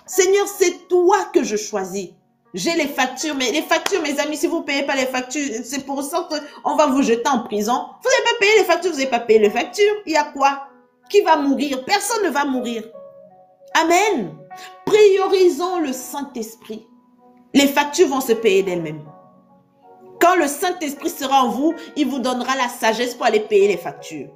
Seigneur, c'est toi que je choisis. J'ai les factures, mais les factures, mes amis, si vous ne payez pas les factures, c'est pour ça qu'on va vous jeter en prison. Vous n'avez pas payé les factures, vous n'avez pas payé les factures. Il y a quoi? Qui va mourir? Personne ne va mourir. Amen. Priorisons le Saint-Esprit. Les factures vont se payer d'elles-mêmes. Quand le Saint-Esprit sera en vous, il vous donnera la sagesse pour aller payer les factures.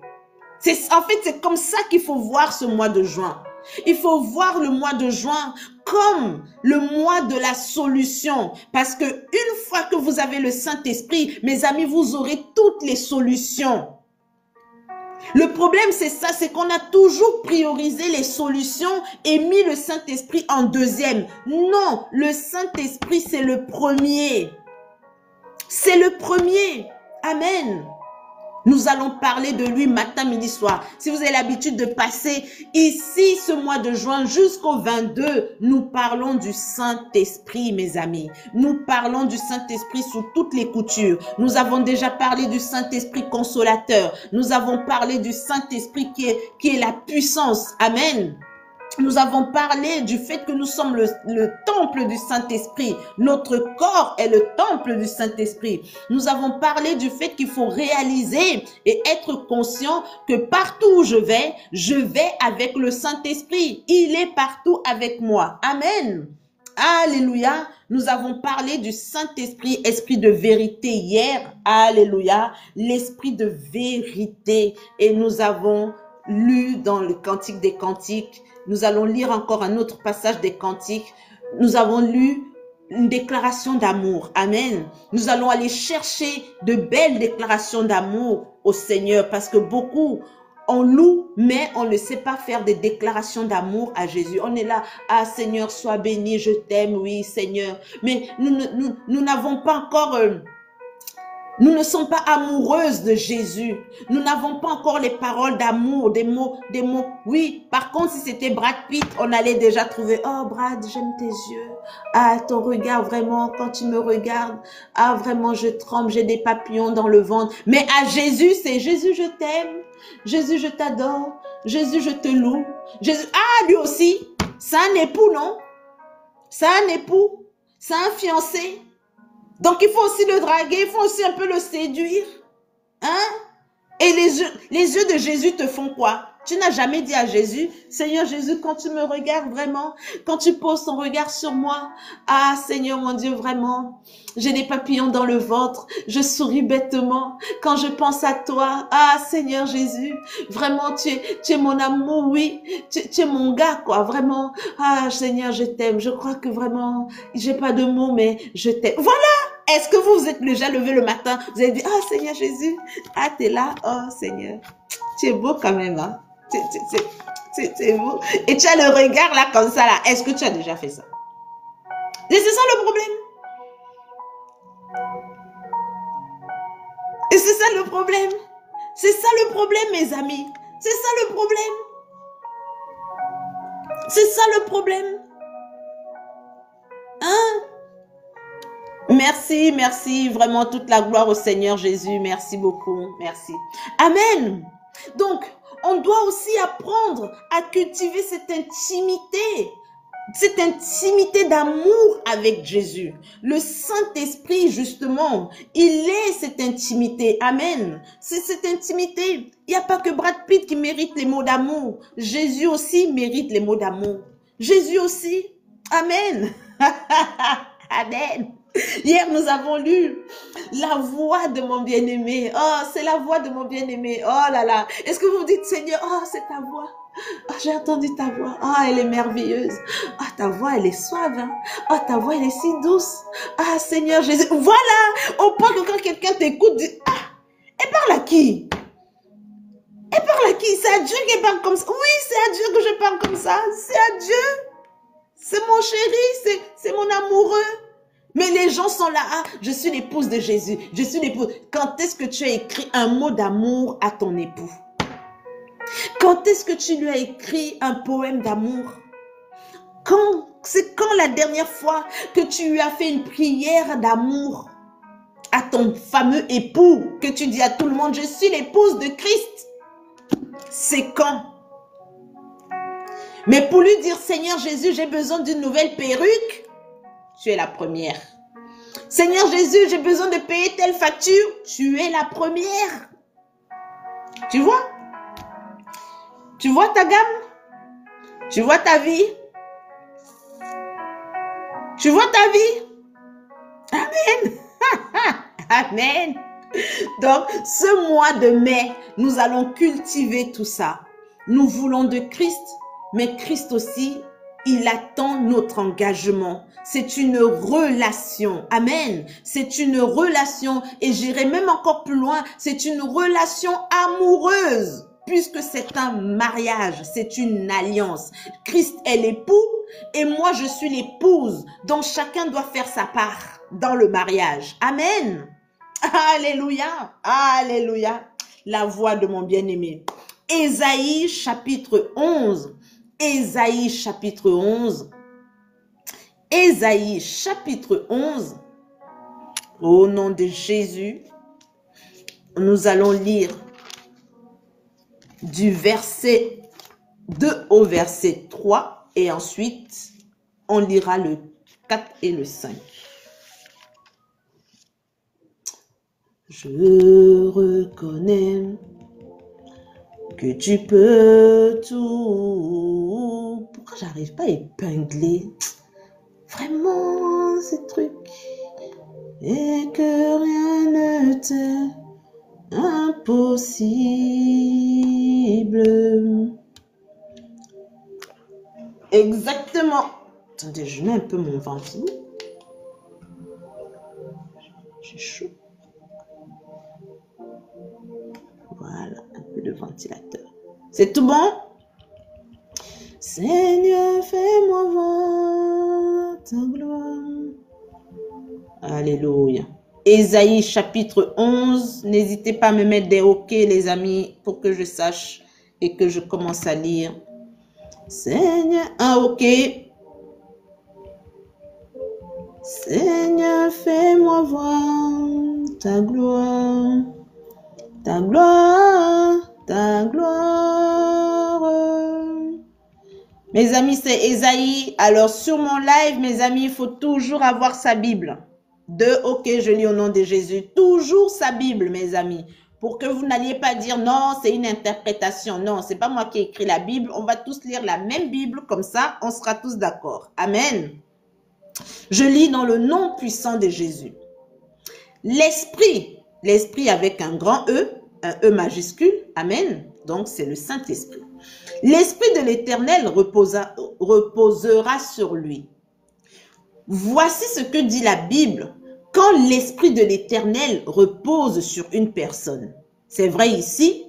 En fait, c'est comme ça qu'il faut voir ce mois de juin. Il faut voir le mois de juin comme le mois de la solution. Parce que une fois que vous avez le Saint-Esprit, mes amis, vous aurez toutes les solutions. Le problème, c'est ça, c'est qu'on a toujours priorisé les solutions et mis le Saint-Esprit en deuxième. Non, le Saint-Esprit, c'est le premier. C'est le premier. Amen. Nous allons parler de lui matin, midi, soir. Si vous avez l'habitude de passer ici ce mois de juin jusqu'au 22, nous parlons du Saint-Esprit, mes amis. Nous parlons du Saint-Esprit sous toutes les coutures. Nous avons déjà parlé du Saint-Esprit consolateur. Nous avons parlé du Saint-Esprit qui est la puissance. Amen. Nous avons parlé du fait que nous sommes le temple du Saint-Esprit. Notre corps est le temple du Saint-Esprit. Nous avons parlé du fait qu'il faut réaliser et être conscient que partout où je vais avec le Saint-Esprit. Il est partout avec moi. Amen. Alléluia. Nous avons parlé du Saint-Esprit, esprit de vérité hier. Alléluia. L'esprit de vérité. Et nous avons lu dans le Cantique des Cantiques. Nous allons lire encore un autre passage des Cantiques. Nous avons lu une déclaration d'amour. Amen. Nous allons aller chercher de belles déclarations d'amour au Seigneur parce que beaucoup, on loue, mais on ne sait pas faire des déclarations d'amour à Jésus. On est là, ah Seigneur, sois béni, je t'aime, oui Seigneur. Mais nous n'avons pas encore... nous ne sommes pas amoureuses de Jésus. Nous n'avons pas encore les paroles d'amour, des mots. Oui, par contre, si c'était Brad Pitt, on allait déjà trouver, oh Brad, j'aime tes yeux. Ah, ton regard, vraiment, quand tu me regardes, ah, vraiment, je tremble, j'ai des papillons dans le ventre. Mais à Jésus, c'est Jésus, je t'aime. Jésus, je t'adore. Jésus, je te loue. Jésus, ah, lui aussi, c'est un époux, non? C'est un époux, c'est un fiancé. Donc, il faut aussi le draguer, il faut aussi un peu le séduire. Hein? Et les yeux de Jésus te font quoi? Tu n'as jamais dit à Jésus, Seigneur Jésus, quand tu me regardes vraiment, quand tu poses ton regard sur moi, ah Seigneur mon Dieu, vraiment, j'ai des papillons dans le ventre, je souris bêtement quand je pense à toi. Ah Seigneur Jésus, vraiment tu es mon amour, oui, tu es mon gars quoi, vraiment. Ah Seigneur, je t'aime, je crois que vraiment, j'ai pas de mots mais je t'aime. Voilà! Est-ce que vous êtes déjà levé le matin, vous avez dit, ah Seigneur Jésus, ah t'es là, oh Seigneur, tu es beau quand même, hein? C'est beau. Et tu as le regard là comme ça là. Est-ce que tu as déjà fait ça? Et c'est ça le problème. Et c'est ça le problème. C'est ça le problème, mes amis. C'est ça le problème. C'est ça le problème. Hein? Merci, merci. Vraiment toute la gloire au Seigneur Jésus. Merci beaucoup. Merci. Amen. Donc, on doit aussi apprendre à cultiver cette intimité d'amour avec Jésus. Le Saint-Esprit, justement, il est cette intimité. Amen. C'est cette intimité. Il n'y a pas que Brad Pitt qui mérite les mots d'amour. Jésus aussi mérite les mots d'amour. Jésus aussi. Amen. Amen. Hier, nous avons lu la voix de mon bien-aimé. Oh, c'est la voix de mon bien-aimé. Oh là là. Est-ce que vous vous dites, Seigneur, oh, c'est ta voix. Oh, j'ai entendu ta voix. Oh, elle est merveilleuse. Oh, ta voix, elle est suave. Hein? Oh, ta voix, elle est si douce. Ah, Seigneur Jésus. Voilà. Au point que quand quelqu'un t'écoute, dit, ah, elle parle à qui? Elle parle à qui? C'est à Dieu qu'elle parle comme ça. Oui, c'est à Dieu que je parle comme ça. C'est à Dieu. C'est mon chéri. C'est mon amoureux. Mais les gens sont là, ah, je suis l'épouse de Jésus, je suis l'épouse. Quand est-ce que tu as écrit un mot d'amour à ton époux? Quand est-ce que tu lui as écrit un poème d'amour? C'est quand la dernière fois que tu lui as fait une prière d'amour à ton fameux époux, que tu dis à tout le monde, je suis l'épouse de Christ? C'est quand? Mais pour lui dire, Seigneur Jésus, j'ai besoin d'une nouvelle perruque, tu es la première. Seigneur Jésus, j'ai besoin de payer telle facture. Tu es la première. Tu vois? Tu vois ta gamme? Tu vois ta vie? Tu vois ta vie? Amen. Amen. Donc, ce mois de mai, nous allons cultiver tout ça. Nous voulons de Christ, mais Christ aussi, il attend notre engagement. C'est une relation. Amen. C'est une relation. Et j'irai même encore plus loin. C'est une relation amoureuse. Puisque c'est un mariage. C'est une alliance. Christ est l'époux et moi je suis l'épouse. Donc chacun doit faire sa part dans le mariage. Amen. Alléluia. Alléluia. la voix de mon bien-aimé. Ésaïe chapitre 11. Ésaïe chapitre 11. Ésaïe chapitre 11. Au nom de Jésus, nous allons lire du verset 2 au verset 3 et ensuite on lira le 4 et le 5. Je reconnais que tu peux tout. Pourquoi j'arrive pas à épingler vraiment ces trucs? Et que rien ne t'est impossible. Exactement. Attendez, je mets un peu mon ventilo. J'ai chaud. Voilà, un peu de ventilateur. C'est tout bon? Seigneur, fais-moi voir ta gloire. Alléluia. Ésaïe chapitre 11. N'hésitez pas à me mettre des OK, les amis, pour que je sache et que je commence à lire. Seigneur, un OK. Seigneur, fais-moi voir ta gloire. Ta gloire, ta gloire. Mes amis, c'est Ésaïe. Alors, sur mon live, mes amis, il faut toujours avoir sa Bible. OK, je lis au nom de Jésus. Toujours sa Bible, mes amis. Pour que vous n'alliez pas dire, non, c'est une interprétation. Non, c'est pas moi qui ai écrit la Bible. On va tous lire la même Bible. Comme ça, on sera tous d'accord. Amen. Je lis dans le nom puissant de Jésus. L'Esprit avec un grand E majuscule. Amen. Donc, c'est le Saint-Esprit. L'Esprit de l'Éternel reposera sur lui. Voici ce que dit la Bible quand l'Esprit de l'Éternel repose sur une personne. C'est vrai ici,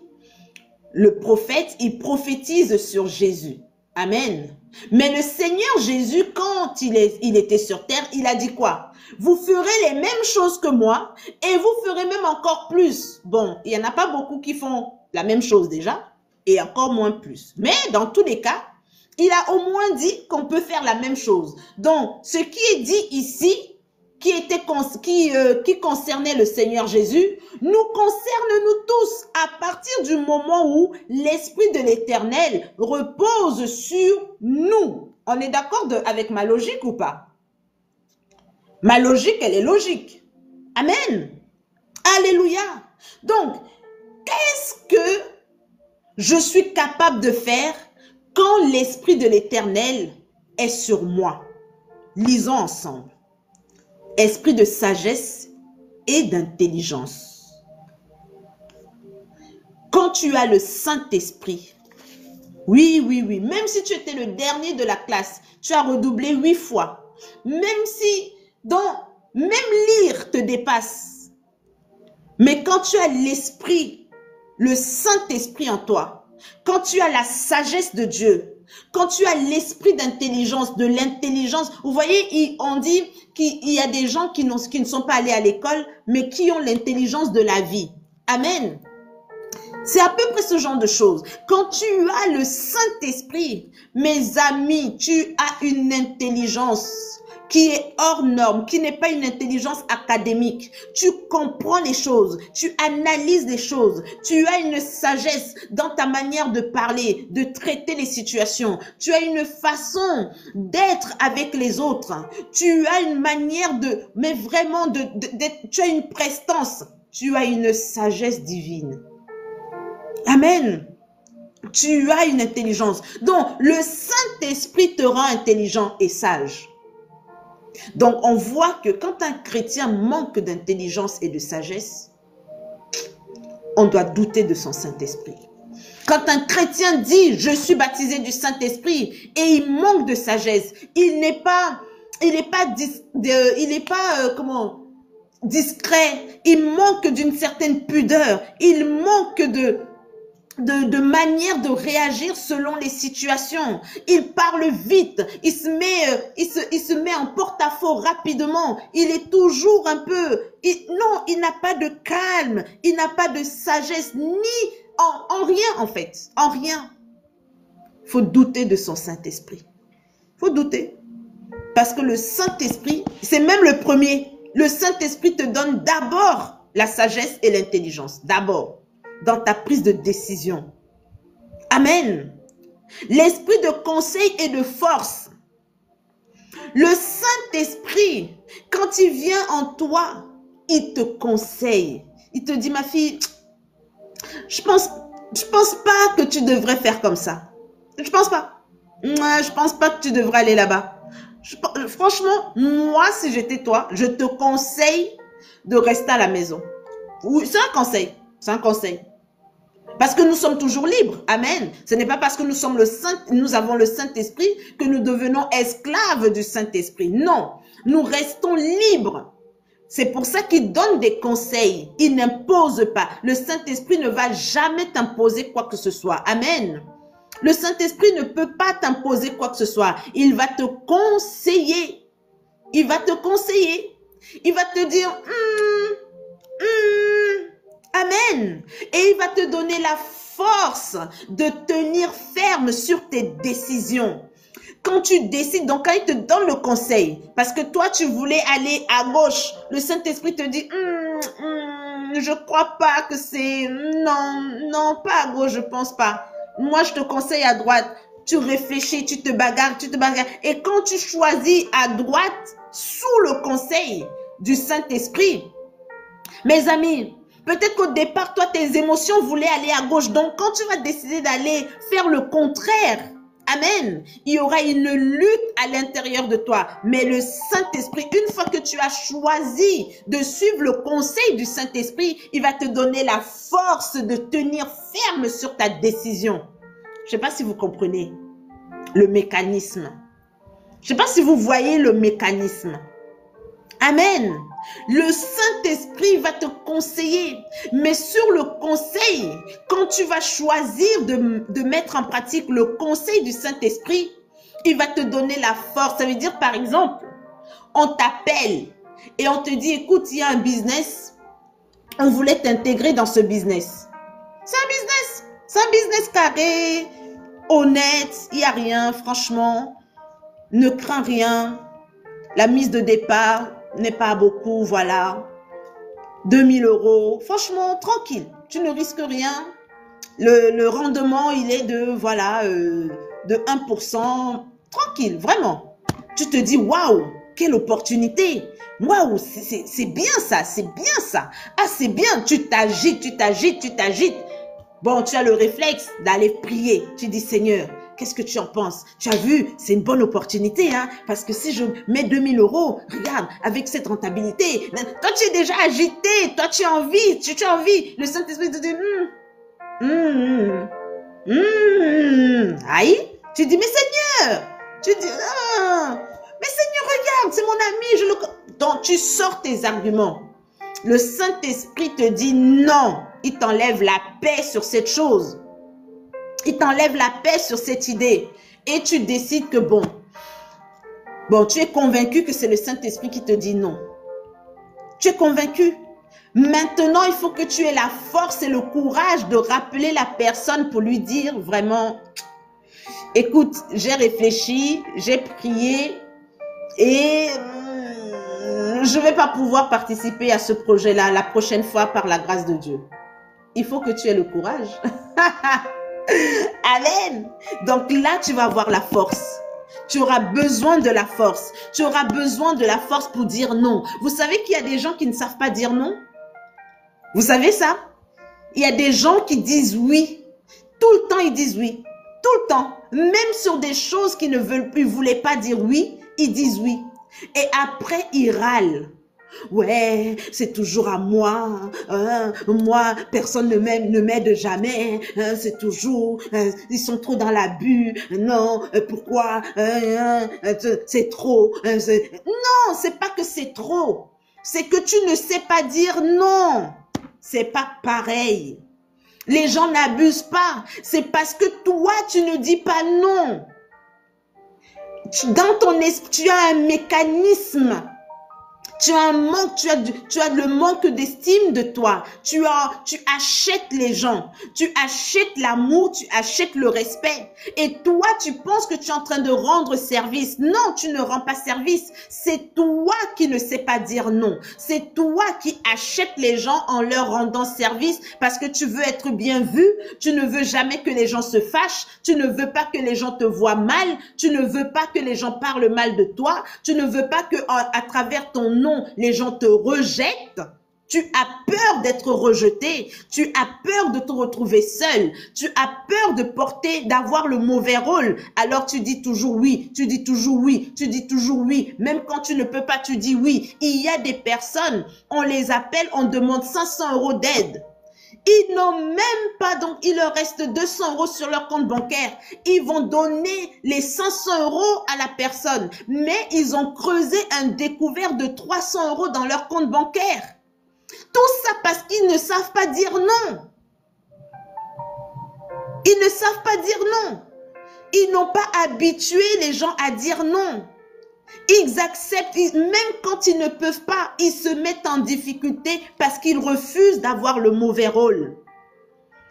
le prophète, il prophétise sur Jésus. Amen. Mais le Seigneur Jésus, quand il était sur terre, il a dit quoi? Vous ferez les mêmes choses que moi et vous ferez même encore plus. Bon, il n'y en a pas beaucoup qui font la même chose déjà et encore moins plus. Mais dans tous les cas, il a au moins dit qu'on peut faire la même chose. Donc, ce qui est dit ici, qui concernait le Seigneur Jésus, nous concerne nous tous à partir du moment où l'Esprit de l'Éternel repose sur nous. On est d'accord avec ma logique ou pas? Ma logique, elle est logique. Amen. Alléluia. Donc, qu'est-ce que je suis capable de faire quand l'Esprit de l'Éternel est sur moi? Lisons ensemble. Esprit de sagesse et d'intelligence. Quand tu as le Saint-Esprit, oui, même si tu étais le dernier de la classe, tu as redoublé 8 fois, même si, même lire te dépasse, mais quand tu as l'Esprit, le Saint-Esprit en toi, quand tu as la sagesse de Dieu, quand tu as l'esprit d'intelligence, de l'intelligence, vous voyez, on dit qu'il y a des gens qui ne sont pas allés à l'école, mais qui ont l'intelligence de la vie. Amen. C'est à peu près ce genre de choses. Quand tu as le Saint-Esprit, mes amis, tu as une intelligence qui est hors norme, qui n'est pas une intelligence académique. Tu comprends les choses, tu analyses les choses, tu as une sagesse dans ta manière de parler, de traiter les situations. Tu as une façon d'être avec les autres. Tu as une manière mais vraiment tu as une prestance. Tu as une sagesse divine. Amen. Tu as une intelligence. Donc, le Saint-Esprit te rend intelligent et sage. Donc, on voit que quand un chrétien manque d'intelligence et de sagesse, on doit douter de son Saint-Esprit. Quand un chrétien dit « je suis baptisé du Saint-Esprit » et il manque de sagesse, il n'est pas discret, il manque d'une certaine pudeur, il manque de manière de réagir selon les situations. Il parle vite, il se met en porte-à-faux rapidement. Il est toujours un peu... non, il n'a pas de calme, il n'a pas de sagesse, ni en rien en fait, en rien. Il faut douter de son Saint-Esprit. Il faut douter. Parce que le Saint-Esprit, c'est même le premier. Le Saint-Esprit te donne d'abord la sagesse et l'intelligence. D'abord, dans ta prise de décision. Amen. L'esprit de conseil et de force. Le Saint-Esprit, quand il vient en toi, il te conseille. Il te dit, ma fille, je pense pas que tu devrais faire comme ça. Je pense pas. Je pense pas que tu devrais aller là-bas. Franchement, moi, si j'étais toi, je te conseille de rester à la maison. Oui, c'est un conseil. C'est un conseil. Parce que nous sommes toujours libres. Amen. Ce n'est pas parce que nous avons le Saint-Esprit que nous devenons esclaves du Saint-Esprit. Non. Nous restons libres. C'est pour ça qu'il donne des conseils. Il n'impose pas. Le Saint-Esprit ne va jamais t'imposer quoi que ce soit. Amen. Le Saint-Esprit ne peut pas t'imposer quoi que ce soit. Il va te conseiller. Il va te conseiller. Il va te dire, amen. Et il va te donner la force de tenir ferme sur tes décisions. Quand tu décides, donc quand il te donne le conseil, parce que toi tu voulais aller à gauche, le Saint-Esprit te dit, je crois pas que c'est, non, pas à gauche, je pense pas. Moi, je te conseille à droite. Tu réfléchis, tu te bagarres. Et quand tu choisis à droite, sous le conseil du Saint-Esprit, mes amis, peut-être qu'au départ, toi, tes émotions voulaient aller à gauche. Donc, quand tu vas décider d'aller faire le contraire, amen, il y aura une lutte à l'intérieur de toi. Mais le Saint-Esprit, une fois que tu as choisi de suivre le conseil du Saint-Esprit, il va te donner la force de tenir ferme sur ta décision. Je ne sais pas si vous comprenez le mécanisme. Je ne sais pas si vous voyez le mécanisme. Amen. Le Saint-Esprit va te conseiller. Mais sur le conseil, quand tu vas choisir de mettre en pratique le conseil du Saint-Esprit, il va te donner la force. Ça veut dire, par exemple, on t'appelle et on te dit, écoute, il y a un business. On voulait t'intégrer dans ce business. C'est un business. C'est un business carré, honnête, il n'y a rien, franchement. Ne crains rien. La mise de départ n'est pas beaucoup, voilà. 2000 €, franchement, tranquille. Tu ne risques rien. Le rendement, il est de, voilà, de 1%. Tranquille, vraiment. Tu te dis, waouh, quelle opportunité. Waouh, c'est bien ça, c'est bien ça. Ah, c'est bien, tu t'agites. Bon, tu as le réflexe d'aller prier. Tu dis, Seigneur, qu'est-ce que tu en penses? Tu as vu, c'est une bonne opportunité, hein? Parce que si je mets 2000 €, regarde, avec cette rentabilité, toi tu es déjà agité, toi tu as envie, tu as envie. Le Saint-Esprit te dit, aïe, tu dis, mais Seigneur, tu dis, mais Seigneur, regarde, c'est mon ami, donc tu sors tes arguments. Le Saint-Esprit te dit non, il t'enlève la paix sur cette chose. Il t'enlève la paix sur cette idée. Et tu décides que bon, tu es convaincu que c'est le Saint-Esprit qui te dit non. Tu es convaincu. Maintenant, il faut que tu aies la force et le courage de rappeler la personne pour lui dire vraiment, écoute, j'ai réfléchi, j'ai prié et je ne vais pas pouvoir participer à ce projet-là la prochaine fois par la grâce de Dieu. Il faut que tu aies le courage. Amen. Donc là, tu vas avoir la force. Tu auras besoin de la force. Tu auras besoin de la force pour dire non. Vous savez qu'il y a des gens qui ne savent pas dire non? Vous savez ça? Il y a des gens qui disent oui. Tout le temps, ils disent oui. Tout le temps. Même sur des choses qu'ils ne voulaient pas dire oui, ils disent oui. Et après, ils râlent. Ouais, c'est toujours à moi. Moi, personne ne m'aide jamais. C'est toujours, ils sont trop dans l'abus. Non, pourquoi? C'est trop. Non, c'est pas que c'est trop. C'est que tu ne sais pas dire non. C'est pas pareil. Les gens n'abusent pas. C'est parce que toi, tu ne dis pas non. Dans ton esprit, tu as un mécanisme. Tu as un manque, tu as le manque d'estime de toi. Tu achètes les gens. Tu achètes l'amour, tu achètes le respect. Et toi, tu penses que tu es en train de rendre service. Non, tu ne rends pas service. C'est toi qui ne sais pas dire non. C'est toi qui achètes les gens en leur rendant service parce que tu veux être bien vu. Tu ne veux jamais que les gens se fâchent. Tu ne veux pas que les gens te voient mal. Tu ne veux pas que les gens parlent mal de toi. Tu ne veux pas que à travers ton nom, les gens te rejettent. Tu as peur d'être rejeté. Tu as peur de te retrouver seul. Tu as peur d'avoir le mauvais rôle. Alors tu dis toujours oui. Tu dis toujours oui. Tu dis toujours oui. Même quand tu ne peux pas, tu dis oui. Il y a des personnes, on les appelle, on demande 500 € d'aide. Ils n'ont même pas, donc il leur reste 200 € sur leur compte bancaire. Ils vont donner les 500 € à la personne. Mais ils ont creusé un découvert de 300 € dans leur compte bancaire. Tout ça parce qu'ils ne savent pas dire non. Ils ne savent pas dire non. Ils n'ont pas habitué les gens à dire non. Ils acceptent, même quand ils ne peuvent pas, ils se mettent en difficulté parce qu'ils refusent d'avoir le mauvais rôle.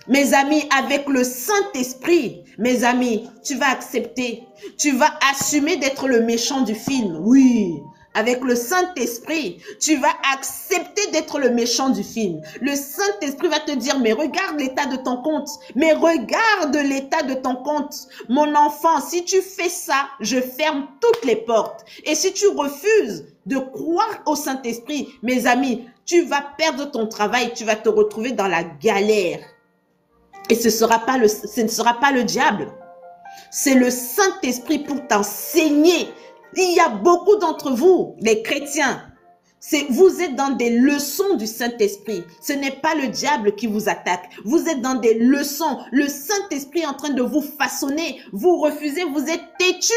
Mes amis, avec le Saint-Esprit, mes amis, tu vas accepter, tu vas assumer d'être le méchant du film. Oui, avec le Saint-Esprit, tu vas accepter d'être le méchant du film. Le Saint-Esprit va te dire, mais regarde l'état de ton compte. Mais regarde l'état de ton compte. Mon enfant, si tu fais ça, je ferme toutes les portes. Et si tu refuses de croire au Saint-Esprit, mes amis, tu vas perdre ton travail, tu vas te retrouver dans la galère. Et ce ne sera pas le diable. C'est le Saint-Esprit pour t'enseigner. Il y a beaucoup d'entre vous, les chrétiens, vous êtes dans des leçons du Saint-Esprit. Ce n'est pas le diable qui vous attaque. Vous êtes dans des leçons. Le Saint-Esprit est en train de vous façonner. Vous refusez, vous êtes têtu.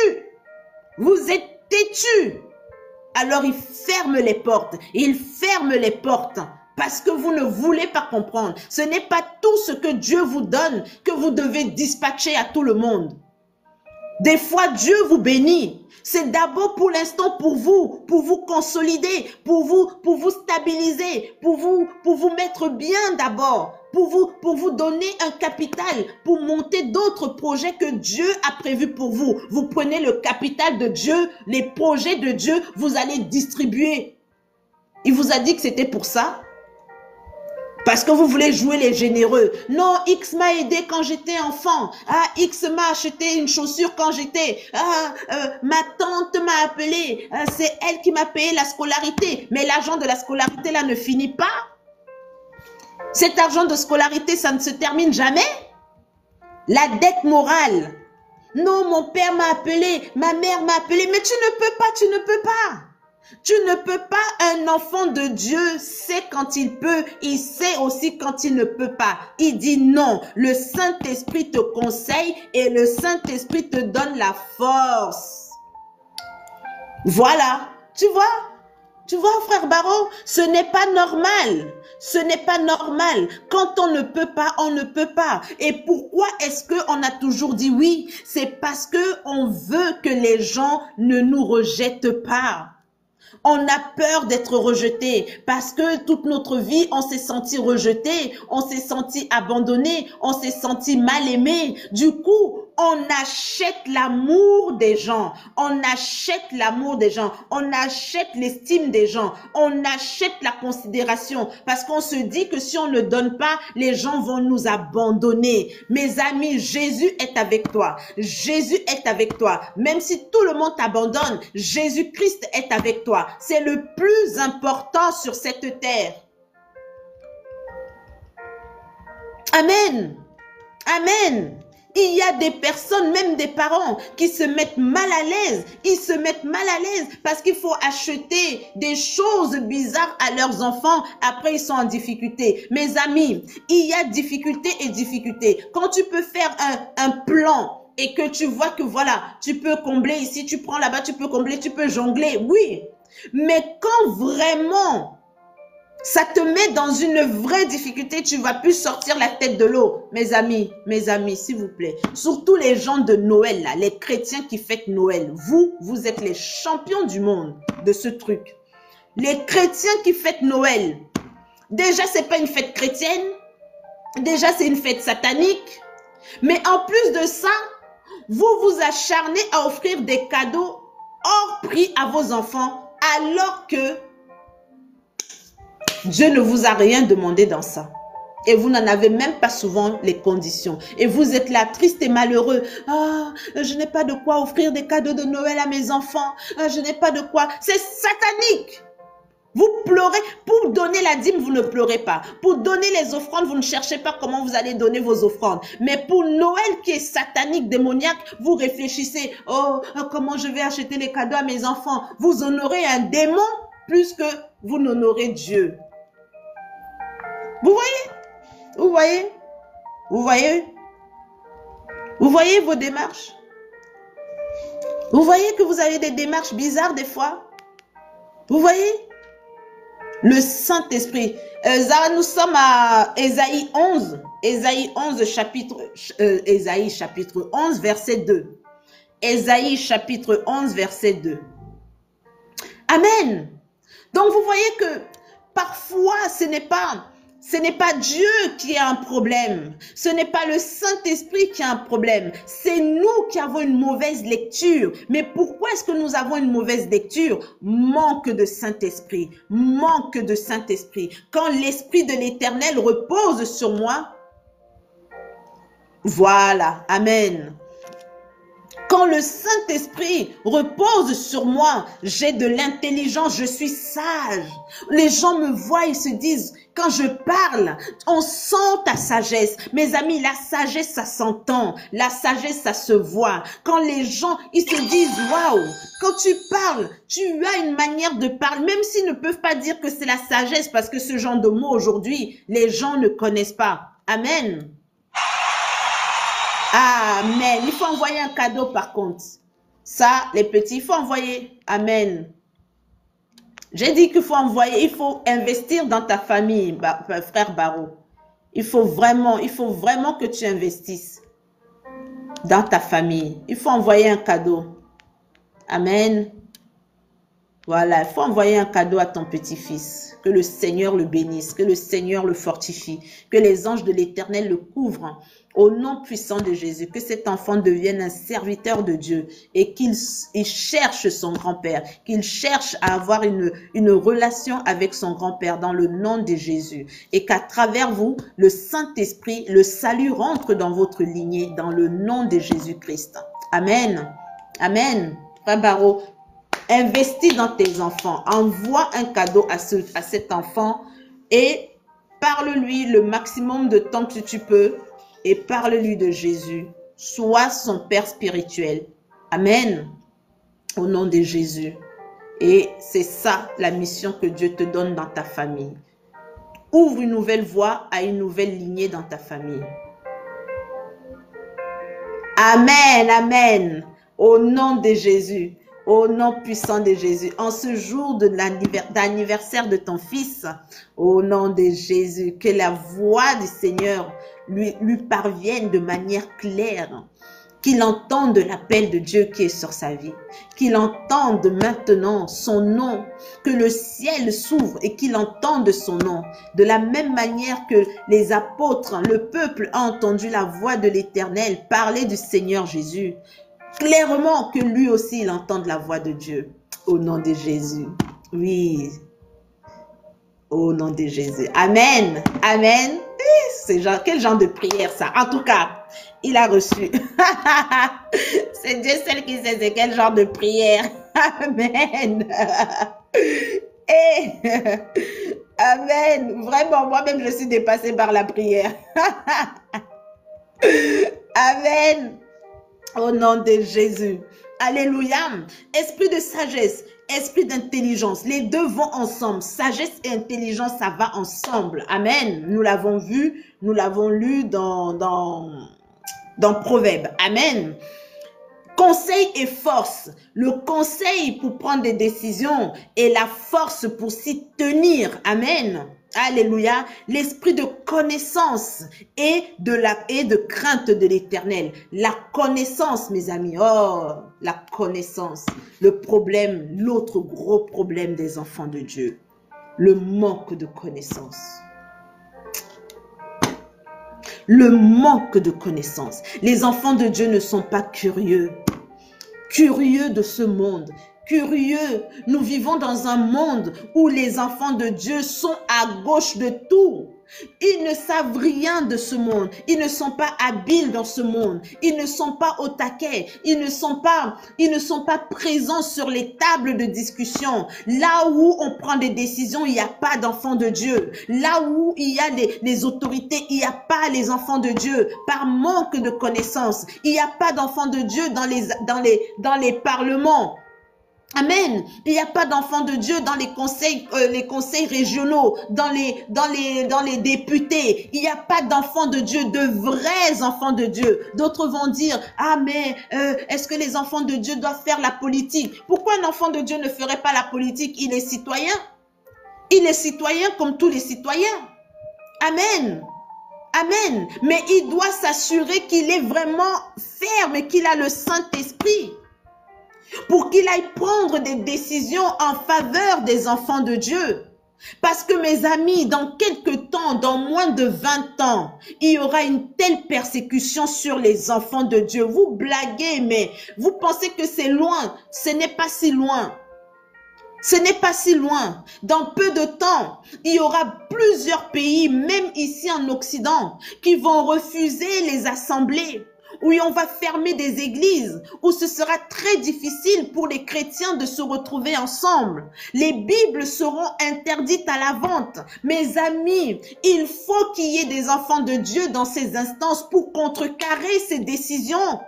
Vous êtes têtu. Alors il ferme les portes. Il ferme les portes. Parce que vous ne voulez pas comprendre. Ce n'est pas tout ce que Dieu vous donne que vous devez dispatcher à tout le monde. Des fois, Dieu vous bénit. C'est d'abord pour l'instant pour vous consolider, pour vous stabiliser, pour vous mettre bien d'abord, pour vous donner un capital, pour monter d'autres projets que Dieu a prévus pour vous. Vous prenez le capital de Dieu, les projets de Dieu, vous allez distribuer. Il vous a dit que c'était pour ça? Parce que vous voulez jouer les généreux. Non, X m'a aidé quand j'étais enfant. Ah, X m'a acheté une chaussure quand j'étais... ma tante m'a appelé. C'est elle qui m'a payé la scolarité. Mais l'argent de la scolarité, là, ne finit pas. Cet argent de scolarité, ça ne se termine jamais. La dette morale. Non, mon père m'a appelé. Ma mère m'a appelé. Mais tu ne peux pas, tu ne peux pas. Tu ne peux pas, un enfant de Dieu sait quand il peut, il sait aussi quand il ne peut pas. Il dit non, le Saint-Esprit te conseille et le Saint-Esprit te donne la force. Voilà, tu vois frère Barreau, ce n'est pas normal. Ce n'est pas normal. Quand on ne peut pas, on ne peut pas. Et pourquoi est-ce qu'on a toujours dit oui? C'est parce qu'on veut que les gens ne nous rejettent pas. On a peur d'être rejeté parce que toute notre vie, on s'est senti rejeté, on s'est senti abandonné, on s'est senti mal aimé. Du coup, on achète l'amour des gens, on achète l'amour des gens, on achète l'estime des gens, on achète la considération parce qu'on se dit que si on ne donne pas, les gens vont nous abandonner. Mes amis, Jésus est avec toi. Jésus est avec toi. Même si tout le monde t'abandonne, Jésus-Christ est avec toi. C'est le plus important sur cette terre. Amen. Amen. Il y a des personnes, même des parents, qui se mettent mal à l'aise. Ils se mettent mal à l'aise parce qu'il faut acheter des choses bizarres à leurs enfants. Après, ils sont en difficulté. Mes amis, il y a difficulté et difficulté. Quand tu peux faire un plan et que tu vois que voilà, tu peux combler ici, tu prends là-bas, tu peux combler, tu peux jongler, oui. Mais quand vraiment Ça te met dans une vraie difficulté. Tu ne vas plus sortir la tête de l'eau. Mes amis, s'il vous plaît. Surtout les gens de Noël, là, les chrétiens qui fêtent Noël. Vous êtes les champions du monde de ce truc. Les chrétiens qui fêtent Noël. Déjà, ce n'est pas une fête chrétienne. Déjà, c'est une fête satanique. Mais en plus de ça, vous vous acharnez à offrir des cadeaux hors prix à vos enfants alors que Dieu ne vous a rien demandé dans ça. Et vous n'en avez même pas souvent les conditions. Et vous êtes là, triste et malheureux. Ah, je n'ai pas de quoi offrir des cadeaux de Noël à mes enfants. Ah, je n'ai pas de quoi. C'est satanique. Vous pleurez. Pour donner la dîme, vous ne pleurez pas. Pour donner les offrandes, vous ne cherchez pas comment vous allez donner vos offrandes. Mais pour Noël qui est satanique, démoniaque, vous réfléchissez. Oh, comment je vais acheter les cadeaux à mes enfants? Vous honorez un démon plus que vous n'honorez Dieu. Vous voyez? Vous voyez? Vous voyez? Vous voyez vos démarches? Vous voyez que vous avez des démarches bizarres des fois? Vous voyez? Le Saint-Esprit. Nous sommes à Ésaïe 11. Ésaïe 11, Ésaïe chapitre 11, verset 2. Ésaïe chapitre 11, verset 2. Amen. Donc vous voyez que parfois ce n'est pas Dieu qui a un problème. Ce n'est pas le Saint-Esprit qui a un problème. C'est nous qui avons une mauvaise lecture. Mais pourquoi est-ce que nous avons une mauvaise lecture? Manque de Saint-Esprit. Manque de Saint-Esprit. Quand l'Esprit de l'Éternel repose sur moi, voilà. Amen. Quand le Saint-Esprit repose sur moi, j'ai de l'intelligence, je suis sage. Les gens me voient, ils se disent, quand je parle, on sent ta sagesse. Mes amis, la sagesse, ça s'entend. La sagesse, ça se voit. Quand les gens, ils se disent, waouh, quand tu parles, tu as une manière de parler, même s'ils ne peuvent pas dire que c'est la sagesse, parce que ce genre de mots aujourd'hui, les gens ne connaissent pas. Amen. Amen. Il faut envoyer un cadeau par contre. Ça, les petits, il faut envoyer. Amen. J'ai dit qu'il faut envoyer, il faut investir dans ta famille, frère Barreau. Il faut vraiment que tu investisses dans ta famille. Il faut envoyer un cadeau. Amen. Voilà, il faut envoyer un cadeau à ton petit-fils. Que le Seigneur le bénisse, que le Seigneur le fortifie, que les anges de l'Éternel le couvrent. Au nom puissant de Jésus, que cet enfant devienne un serviteur de Dieu et qu'il cherche son grand-père, qu'il cherche à avoir une relation avec son grand-père dans le nom de Jésus. Et qu'à travers vous, le Saint-Esprit, le salut rentre dans votre lignée dans le nom de Jésus-Christ. Amen. Amen. Frère Barreau, investis dans tes enfants. Envoie un cadeau à cet enfant et parle-lui le maximum de temps que tu peux. Et parle-lui de Jésus. Sois son Père spirituel. Amen. Au nom de Jésus. Et c'est ça la mission que Dieu te donne dans ta famille. Ouvre une nouvelle voie à une nouvelle lignée dans ta famille. Amen. Amen. Au nom de Jésus. Au nom puissant de Jésus. En ce jour d'anniversaire de ton fils. Au nom de Jésus. Que la voix du Seigneur lui parvienne de manière claire, qu'il entende l'appel de Dieu qui est sur sa vie, qu'il entende maintenant son nom, que le ciel s'ouvre et qu'il entende son nom, de la même manière que les apôtres, le peuple a entendu la voix de l'Éternel parler du Seigneur Jésus, clairement que lui aussi il entende la voix de Dieu, au nom de Jésus, oui, au nom de Jésus, amen, amen. Quel genre de prière ça? En tout cas, il a reçu. C'est Dieu seul qui sait c'est quel genre de prière. Amen. Et, amen. Vraiment, moi-même, je suis dépassée par la prière. Amen. Au nom de Jésus. Alléluia. Esprit de sagesse, esprit d'intelligence. Les deux vont ensemble. Sagesse et intelligence, ça va ensemble. Amen. Nous l'avons vu, nous l'avons lu dans Proverbes. Amen. Conseil et force. Le conseil pour prendre des décisions et la force pour s'y tenir. Amen. Alléluia. L'esprit de connaissance et de crainte de l'Éternel. La connaissance, mes amis. Oh, la connaissance. Le problème, l'autre gros problème des enfants de Dieu. Le manque de connaissance. Le manque de connaissance. Les enfants de Dieu ne sont pas curieux. Curieux de ce monde. Curieux. Nous vivons dans un monde où les enfants de Dieu sont à gauche de tout. Ils ne savent rien de ce monde. Ils ne sont pas habiles dans ce monde. Ils ne sont pas au taquet. Ils ne sont pas présents sur les tables de discussion. Là où on prend des décisions, il n'y a pas d'enfants de Dieu. Là où il y a les autorités, il n'y a pas les enfants de Dieu. Par manque de connaissances, il n'y a pas d'enfants de Dieu dans les parlements. Amen. Il n'y a pas d'enfants de Dieu dans les conseils régionaux, dans les députés. Il n'y a pas d'enfants de Dieu, de vrais enfants de Dieu. D'autres vont dire, ah mais est-ce que les enfants de Dieu doivent faire la politique? Pourquoi un enfant de Dieu ne ferait pas la politique? Il est citoyen. Il est citoyen comme tous les citoyens. Amen. Amen. Mais il doit s'assurer qu'il est vraiment ferme et qu'il a le Saint-Esprit, pour qu'il aille prendre des décisions en faveur des enfants de Dieu. Parce que mes amis, dans quelques temps, dans moins de 20 ans, il y aura une telle persécution sur les enfants de Dieu. Vous blaguez, mais vous pensez que c'est loin. Ce n'est pas si loin. Ce n'est pas si loin. Dans peu de temps, il y aura plusieurs pays, même ici en Occident, qui vont refuser les assemblées, où on va fermer des églises, où ce sera très difficile pour les chrétiens de se retrouver ensemble. Les Bibles seront interdites à la vente. Mes amis, il faut qu'il y ait des enfants de Dieu dans ces instances pour contrecarrer ces décisions.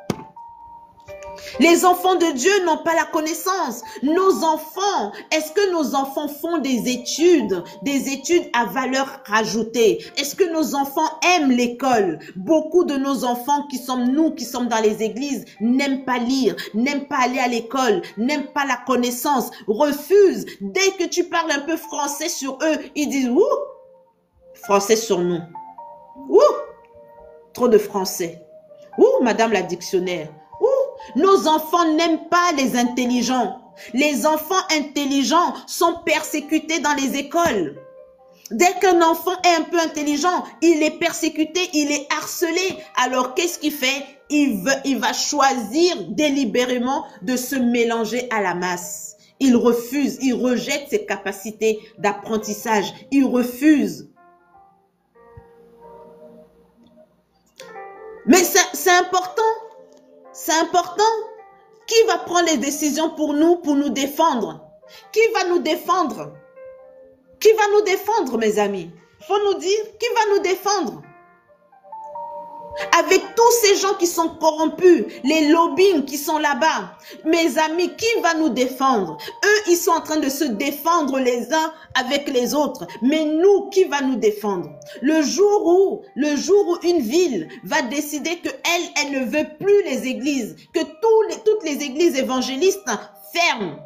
Les enfants de Dieu n'ont pas la connaissance. Nos enfants, est-ce que nos enfants font des études à valeur rajoutée? Est-ce que nos enfants aiment l'école? Beaucoup de nos enfants qui sommes dans les églises, n'aiment pas lire, n'aiment pas aller à l'école, n'aiment pas la connaissance, refusent. Dès que tu parles un peu français sur eux, ils disent « Ouh, français sur nous. Ouh, trop de français. Ouh, madame la dictionnaire. Nos enfants n'aiment pas les intelligents. Les enfants intelligents sont persécutés dans les écoles. Dès qu'un enfant est un peu intelligent, il est persécuté, il est harcelé. Alors qu'est-ce qu'il fait? Il va choisir délibérément de se mélanger à la masse. Il refuse, il rejette ses capacités d'apprentissage. Il refuse. Mais c'est important. C'est important. Qui va prendre les décisions pour nous défendre? Qui va nous défendre? Qui va nous défendre, mes amis? Il faut nous dire, qui va nous défendre? Avec tous ces gens qui sont corrompus, les lobbying qui sont là-bas, mes amis, qui va nous défendre? Eux, ils sont en train de se défendre les uns avec les autres. Mais nous, qui va nous défendre? Le jour où une ville va décider que elle ne veut plus les églises, que toutes les églises évangélistes ferment.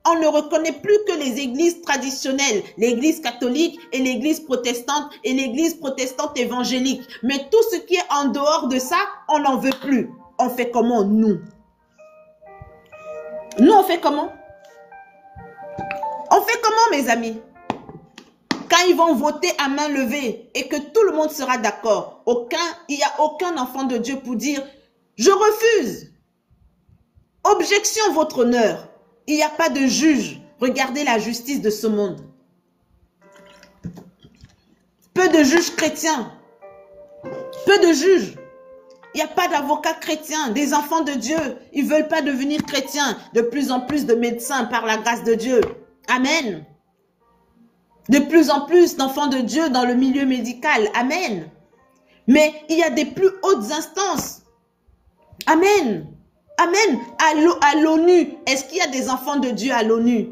On ne reconnaît plus que les églises traditionnelles, l'église catholique et l'église protestante et l'église protestante évangélique. Mais tout ce qui est en dehors de ça, on n'en veut plus. On fait comment, nous? Nous, on fait comment? On fait comment, mes amis? Quand ils vont voter à main levée et que tout le monde sera d'accord, il n'y a aucun enfant de Dieu pour dire « Je refuse ». Objection, votre honneur. Il n'y a pas de juge. Regardez la justice de ce monde. Peu de juges chrétiens. Peu de juges. Il n'y a pas d'avocats chrétiens. Des enfants de Dieu. Ils ne veulent pas devenir chrétiens. De plus en plus de médecins par la grâce de Dieu. Amen. De plus en plus d'enfants de Dieu dans le milieu médical. Amen. Mais il y a des plus hautes instances. Amen. Amen. À l'ONU, est-ce qu'il y a des enfants de Dieu à l'ONU?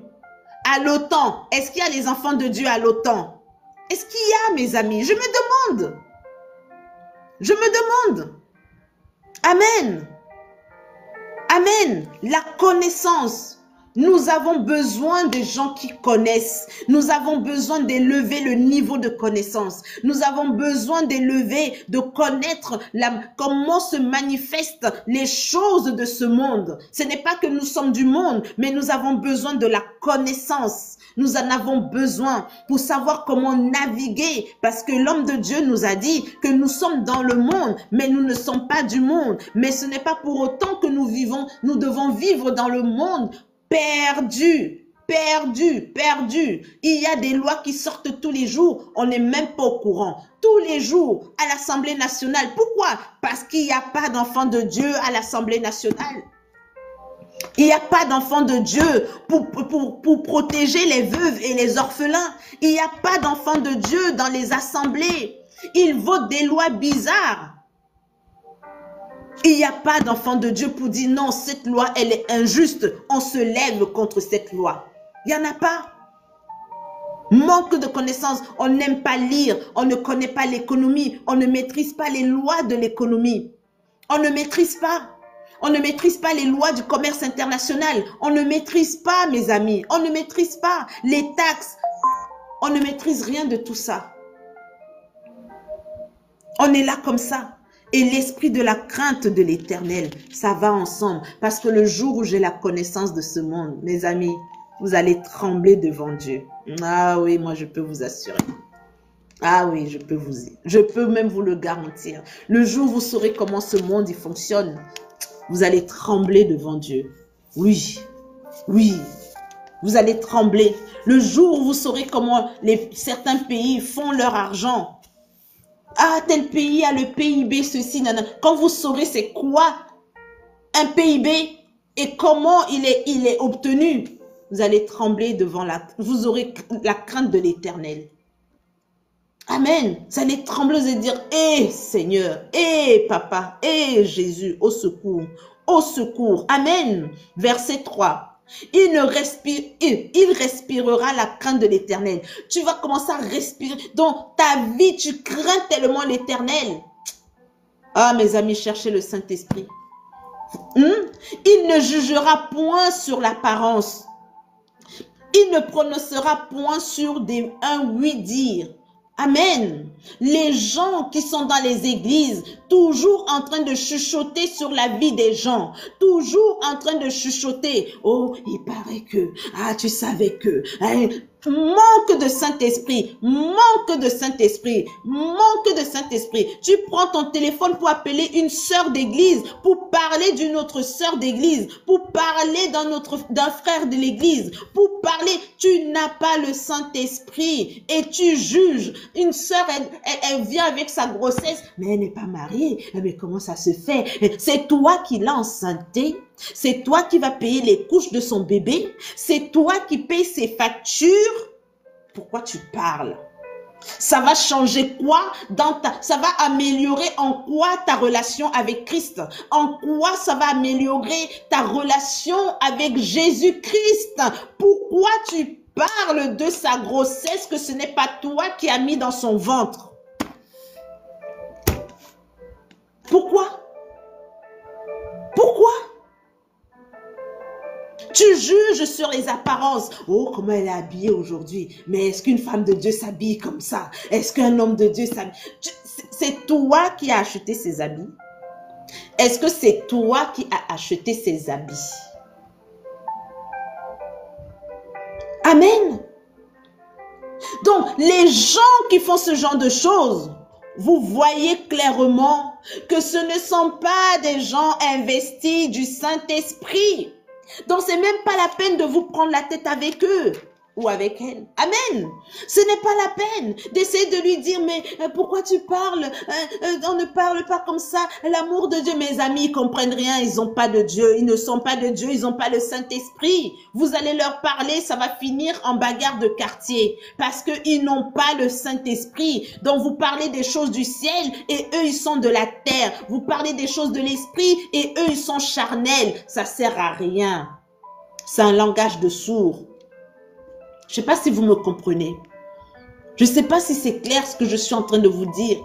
À l'OTAN, est-ce qu'il y a des enfants de Dieu à l'OTAN? Est-ce qu'il y a, mes amis? Je me demande. Je me demande. Amen. Amen. Amen. La connaissance. Nous avons besoin de gens qui connaissent. Nous avons besoin d'élever le niveau de connaissance. Nous avons besoin d'élever, de connaître comment se manifestent les choses de ce monde. Ce n'est pas que nous sommes du monde, mais nous avons besoin de la connaissance. Nous en avons besoin pour savoir comment naviguer, parce que l'homme de Dieu nous a dit que nous sommes dans le monde, mais nous ne sommes pas du monde. Mais ce n'est pas pour autant que nous devons vivre dans le monde perdu. Il y a des lois qui sortent tous les jours, on n'est même pas au courant. Tous les jours à l'Assemblée nationale. Pourquoi? Parce qu'il n'y a pas d'enfants de Dieu à l'Assemblée nationale. Il n'y a pas d'enfants de Dieu pour protéger les veuves et les orphelins. Il n'y a pas d'enfants de Dieu dans les assemblées. Ils votent des lois bizarres. Il n'y a pas d'enfants de Dieu pour dire non, cette loi, elle est injuste. On se lève contre cette loi. Il n'y en a pas. Manque de connaissances. On n'aime pas lire. On ne connaît pas l'économie. On ne maîtrise pas les lois de l'économie. On ne maîtrise pas. On ne maîtrise pas les lois du commerce international. On ne maîtrise pas, mes amis. On ne maîtrise pas les taxes. On ne maîtrise rien de tout ça. On est là comme ça. Et l'esprit de la crainte de l'Éternel, ça va ensemble. Parce que le jour où j'ai la connaissance de ce monde, mes amis, vous allez trembler devant Dieu. Ah oui, moi je peux vous assurer. Ah oui, je peux même vous le garantir. Le jour où vous saurez comment ce monde il fonctionne, vous allez trembler devant Dieu. Oui, vous allez trembler. Le jour où vous saurez comment certains pays font leur argent. Ah, tel pays a le PIB, ceci, nanana. Quand vous saurez c'est quoi un PIB et comment il est obtenu, vous allez trembler vous aurez la crainte de l'Éternel. Amen. Vous allez trembler et dire, Seigneur, Papa, Jésus, au secours, au secours. Amen. Verset 3. Il respirera la crainte de l'Éternel. Tu vas commencer à respirer. Dans ta vie, tu crains tellement l'Éternel. Ah, mes amis, cherchez le Saint-Esprit. Il ne jugera point sur l'apparence. Il ne prononcera point sur un oui-dire. Amen. Les gens qui sont dans les églises, toujours en train de chuchoter sur la vie des gens, toujours en train de chuchoter. Oh, il paraît que, tu savais que, manque de Saint-Esprit, manque de Saint-Esprit, manque de Saint-Esprit. Tu prends ton téléphone pour appeler une sœur d'église, pour parler d'une autre sœur d'église, pour parler d'un frère de l'église, pour parler. Tu n'as pas le Saint-Esprit et tu juges. Une sœur, elle vient avec sa grossesse, mais elle n'est pas mariée. Mais comment ça se fait? C'est toi qui l'as enceinté. C'est toi qui vas payer les couches de son bébé. C'est toi qui payes ses factures. Pourquoi tu parles? Ça va changer quoi ça va améliorer en quoi ta relation avec Christ? En quoi ça va améliorer ta relation avec Jésus-Christ? Pourquoi tu parles de sa grossesse que ce n'est pas toi qui as mis dans son ventre? Pourquoi? Pourquoi? Tu juges sur les apparences. Oh, comment elle est habillée aujourd'hui. Mais est-ce qu'une femme de Dieu s'habille comme ça? Est-ce qu'un homme de Dieu s'habille? C'est toi qui as acheté ses habits? Est-ce que c'est toi qui as acheté ses habits? Amen. Donc, les gens qui font ce genre de choses, vous voyez clairement que ce ne sont pas des gens investis du Saint-Esprit. Donc, ce n'est même pas la peine de vous prendre la tête avec eux ou avec elle. Amen. Ce n'est pas la peine d'essayer de lui dire, mais pourquoi tu parles? On ne parle pas comme ça. L'amour de Dieu, mes amis, ils comprennent rien. Ils n'ont pas de Dieu. Ils ne sont pas de Dieu. Ils n'ont pas le Saint-Esprit. Vous allez leur parler, ça va finir en bagarre de quartier parce qu'ils n'ont pas le Saint-Esprit. Donc, vous parlez des choses du ciel et eux, ils sont de la terre. Vous parlez des choses de l'esprit et eux, ils sont charnels. Ça sert à rien. C'est un langage de sourds. Je ne sais pas si vous me comprenez. Je ne sais pas si c'est clair ce que je suis en train de vous dire.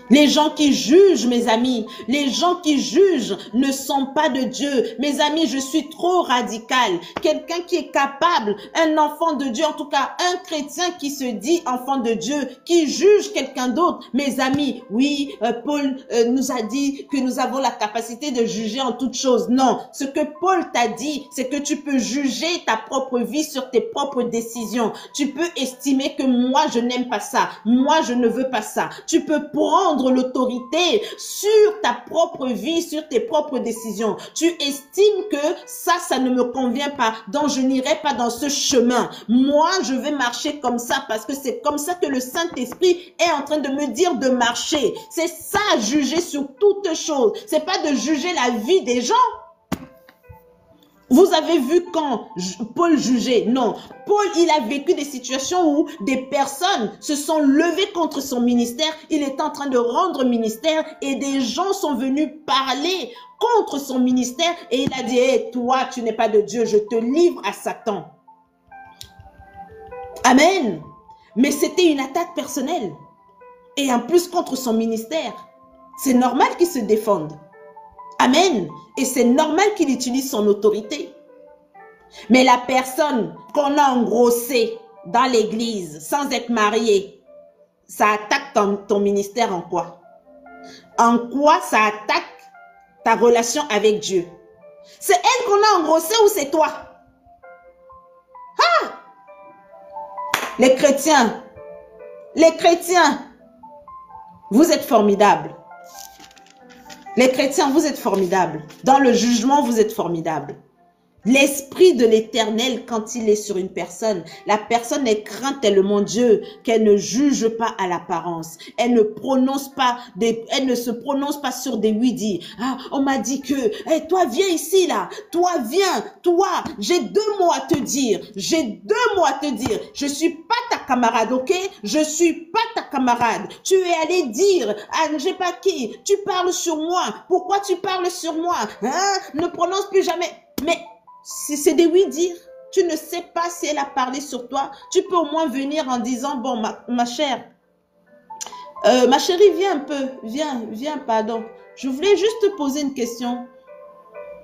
Les gens qui jugent, mes amis, les gens qui jugent ne sont pas de Dieu. Mes amis, je suis trop radical. Quelqu'un qui est capable, un enfant de Dieu, en tout cas un chrétien qui se dit enfant de Dieu, qui juge quelqu'un d'autre. Mes amis, oui, Paul nous a dit que nous avons la capacité de juger en toutes choses. Non, ce que Paul t'a dit, c'est que tu peux juger ta propre vie sur tes propres décisions. Tu peux estimer que moi, je n'aime pas ça. Moi, je ne veux pas ça. Tu peux prendre l'autorité sur ta propre vie, sur tes propres décisions. Tu estimes que ça ne me convient pas, donc je n'irai pas dans ce chemin. Moi, je vais marcher comme ça parce que c'est comme ça que le Saint-Esprit est en train de me dire de marcher. C'est ça, juger sur toute chose. C'est pas de juger la vie des gens. Vous avez vu quand Paul jugeait? Non. Paul, il a vécu des situations où des personnes se sont levées contre son ministère. Il est en train de rendre ministère et des gens sont venus parler contre son ministère et il a dit, hey, toi, tu n'es pas de Dieu, je te livre à Satan. Amen. Mais c'était une attaque personnelle. Et en plus contre son ministère. C'est normal qu'il se défende. Amen. Et c'est normal qu'il utilise son autorité. Mais la personne qu'on a engrossée dans l'église sans être mariée, ça attaque ton ministère en quoi? En quoi ça attaque ta relation avec Dieu? C'est elle qu'on a engrossée ou c'est toi? Ah! Les chrétiens, vous êtes formidables. Les chrétiens, vous êtes formidables. Dans le jugement, vous êtes formidables. L'esprit de l'Éternel, quand il est sur une personne, la personne est crainte tellement Dieu qu'elle ne juge pas à l'apparence. Elle ne se prononce pas sur des oui-dire. Ah, on m'a dit que, hey, toi viens ici là, toi viens, toi, j'ai 2 mots à te dire. J'ai 2 mots à te dire. Je suis pas ta camarade, ok? Je suis pas ta camarade. Tu es allé dire à je sais pas qui, tu parles sur moi. Pourquoi tu parles sur moi? Hein? Ne prononce plus jamais. Mais si c'est des oui-dire, tu ne sais pas si elle a parlé sur toi, tu peux au moins venir en disant, bon, ma chère, ma chérie, viens un peu, viens, pardon. Je voulais juste te poser une question.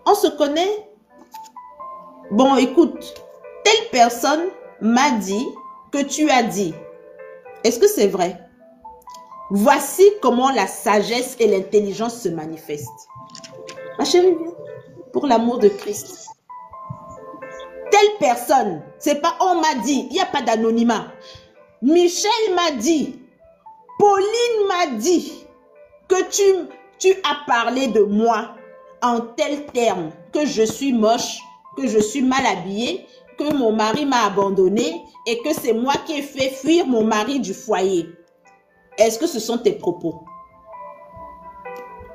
On se connaît? Bon, écoute, telle personne m'a dit que tu as dit. Est-ce que c'est vrai? Voici comment la sagesse et l'intelligence se manifestent. Ma chérie, viens, pour l'amour de Christ. Telle personne, c'est pas on m'a dit, il n'y a pas d'anonymat. Michel m'a dit, Pauline m'a dit que tu as parlé de moi en tels termes, que je suis moche, que je suis mal habillée, que mon mari m'a abandonnée et que c'est moi qui ai fait fuir mon mari du foyer. Est-ce que ce sont tes propos?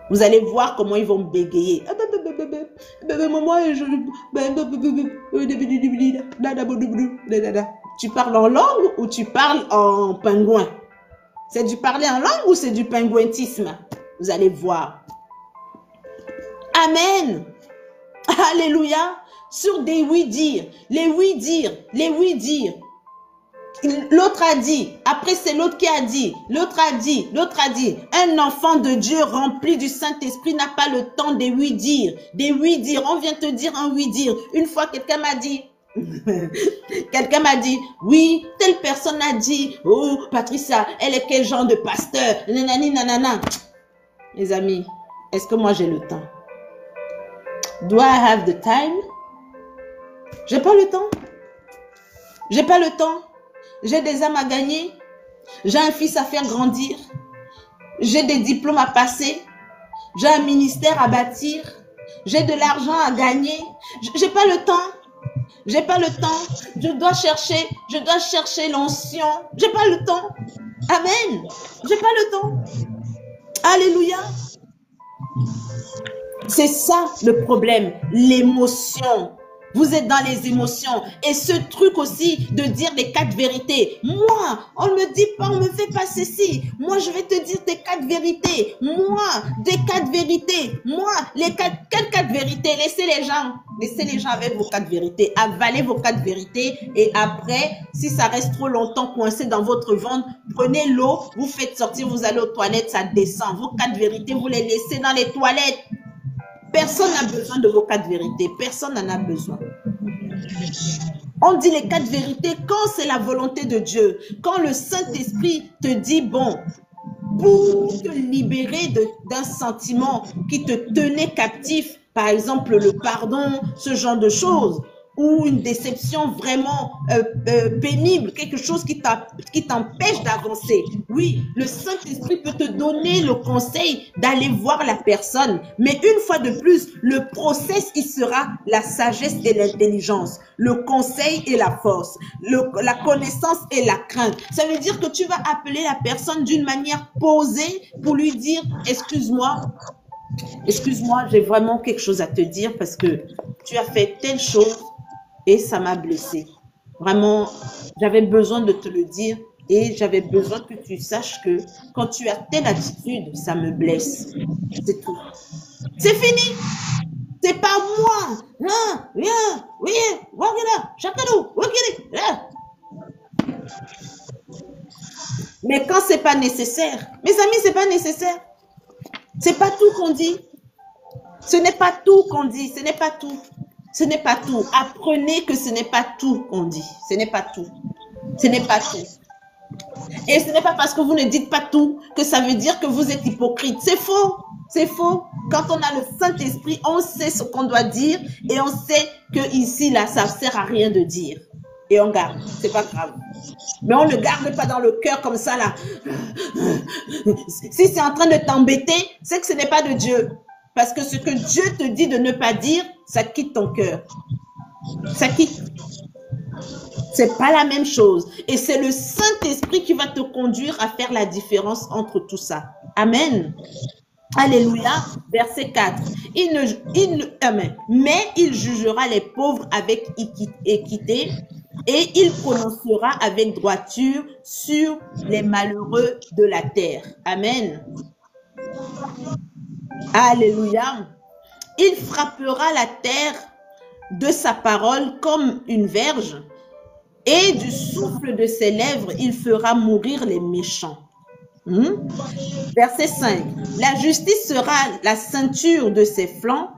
Vous allez voir comment ils vont bégayer. Tu parles en langue ou tu parles en pingouin? C'est du parler en langue ou c'est du pingouintisme? Vous allez voir. Amen. Alléluia. Sur des oui-dire. Les oui-dire. Les oui-dire. L'autre a dit, après c'est l'autre qui a dit, l'autre a dit, l'autre a dit. Un enfant de Dieu rempli du Saint-Esprit n'a pas le temps des oui-dire. Des oui-dire, on vient te dire un oui-dire. Une fois quelqu'un m'a dit, oui, telle personne a dit, oh Patricia, elle est quel genre de pasteur, nanani nanana. Mes amis, est-ce que moi j'ai le temps? Do I have the time? J'ai pas le temps. J'ai pas le temps. J'ai des âmes à gagner. J'ai un fils à faire grandir. J'ai des diplômes à passer. J'ai un ministère à bâtir. J'ai de l'argent à gagner. J'ai pas le temps. J'ai pas le temps. Je dois chercher l'onction. J'ai pas le temps. Amen. J'ai pas le temps. Alléluia. C'est ça le problème. L'émotion. Vous êtes dans les émotions. Et ce truc aussi de dire les 4 vérités. Moi, on ne me dit pas, on me fait pas ceci. Moi, je vais te dire tes 4 vérités. Moi, des 4 vérités. Moi, quelles 4 vérités? Laissez les gens avec vos 4 vérités. Avalez vos 4 vérités. Et après, si ça reste trop longtemps coincé dans votre ventre, prenez l'eau, vous faites sortir, vous allez aux toilettes, ça descend. Vos 4 vérités, vous les laissez dans les toilettes. Personne n'a besoin de vos 4 vérités. Personne n'en a besoin. On dit les 4 vérités quand c'est la volonté de Dieu. Quand le Saint-Esprit te dit, bon, pour te libérer d'un sentiment qui te tenait captif, par exemple le pardon, ce genre de choses, ou une déception vraiment pénible, quelque chose qui t'empêche d'avancer. Oui, le Saint-Esprit peut te donner le conseil d'aller voir la personne. Mais une fois de plus, le process, il sera la sagesse et l'intelligence, le conseil et la force, la connaissance et la crainte. Ça veut dire que tu vas appeler la personne d'une manière posée pour lui dire « Excuse-moi, j'ai vraiment quelque chose à te dire parce que tu as fait telle chose et ça m'a blessé. Vraiment, j'avais besoin de te le dire et j'avais besoin que tu saches que quand tu as telle attitude, ça me blesse. C'est tout. C'est fini. C'est pas moi. Non, viens, oui, voilà, chacun nous, mais quand c'est pas nécessaire, mes amis, c'est pas nécessaire. C'est pas tout qu'on dit. Ce n'est pas tout qu'on dit. Ce n'est pas tout. Ce n'est pas tout. Apprenez que ce n'est pas tout qu'on dit. Ce n'est pas tout. Ce n'est pas tout. Et ce n'est pas parce que vous ne dites pas tout que ça veut dire que vous êtes hypocrite. C'est faux. C'est faux. Quand on a le Saint-Esprit, on sait ce qu'on doit dire et on sait que ici, là, ça ne sert à rien de dire. Et on garde. C'est pas grave. Mais on ne garde pas dans le cœur comme ça, là. Si c'est en train de t'embêter, c'est que ce n'est pas de Dieu. Parce que ce que Dieu te dit de ne pas dire, ça quitte ton cœur. Ça quitte. C'est pas la même chose. Et c'est le Saint-Esprit qui va te conduire à faire la différence entre tout ça. Amen. Alléluia. Verset 4. Mais il jugera les pauvres avec équité et il prononcera avec droiture sur les malheureux de la terre. Amen. Alléluia. Il frappera la terre de sa parole comme une verge, et du souffle de ses lèvres, il fera mourir les méchants. Verset 5. La justice sera la ceinture de ses flancs,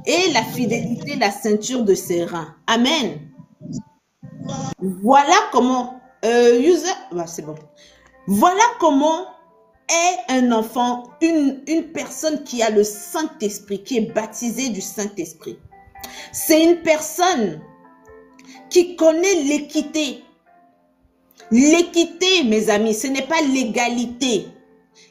et la fidélité la ceinture de ses reins. Amen. Voilà comment, c'est bon. Voilà comment est un enfant, une personne qui a le Saint-Esprit, qui est baptisée du Saint-Esprit. C'est une personne qui connaît l'équité. L'équité, mes amis, ce n'est pas l'égalité.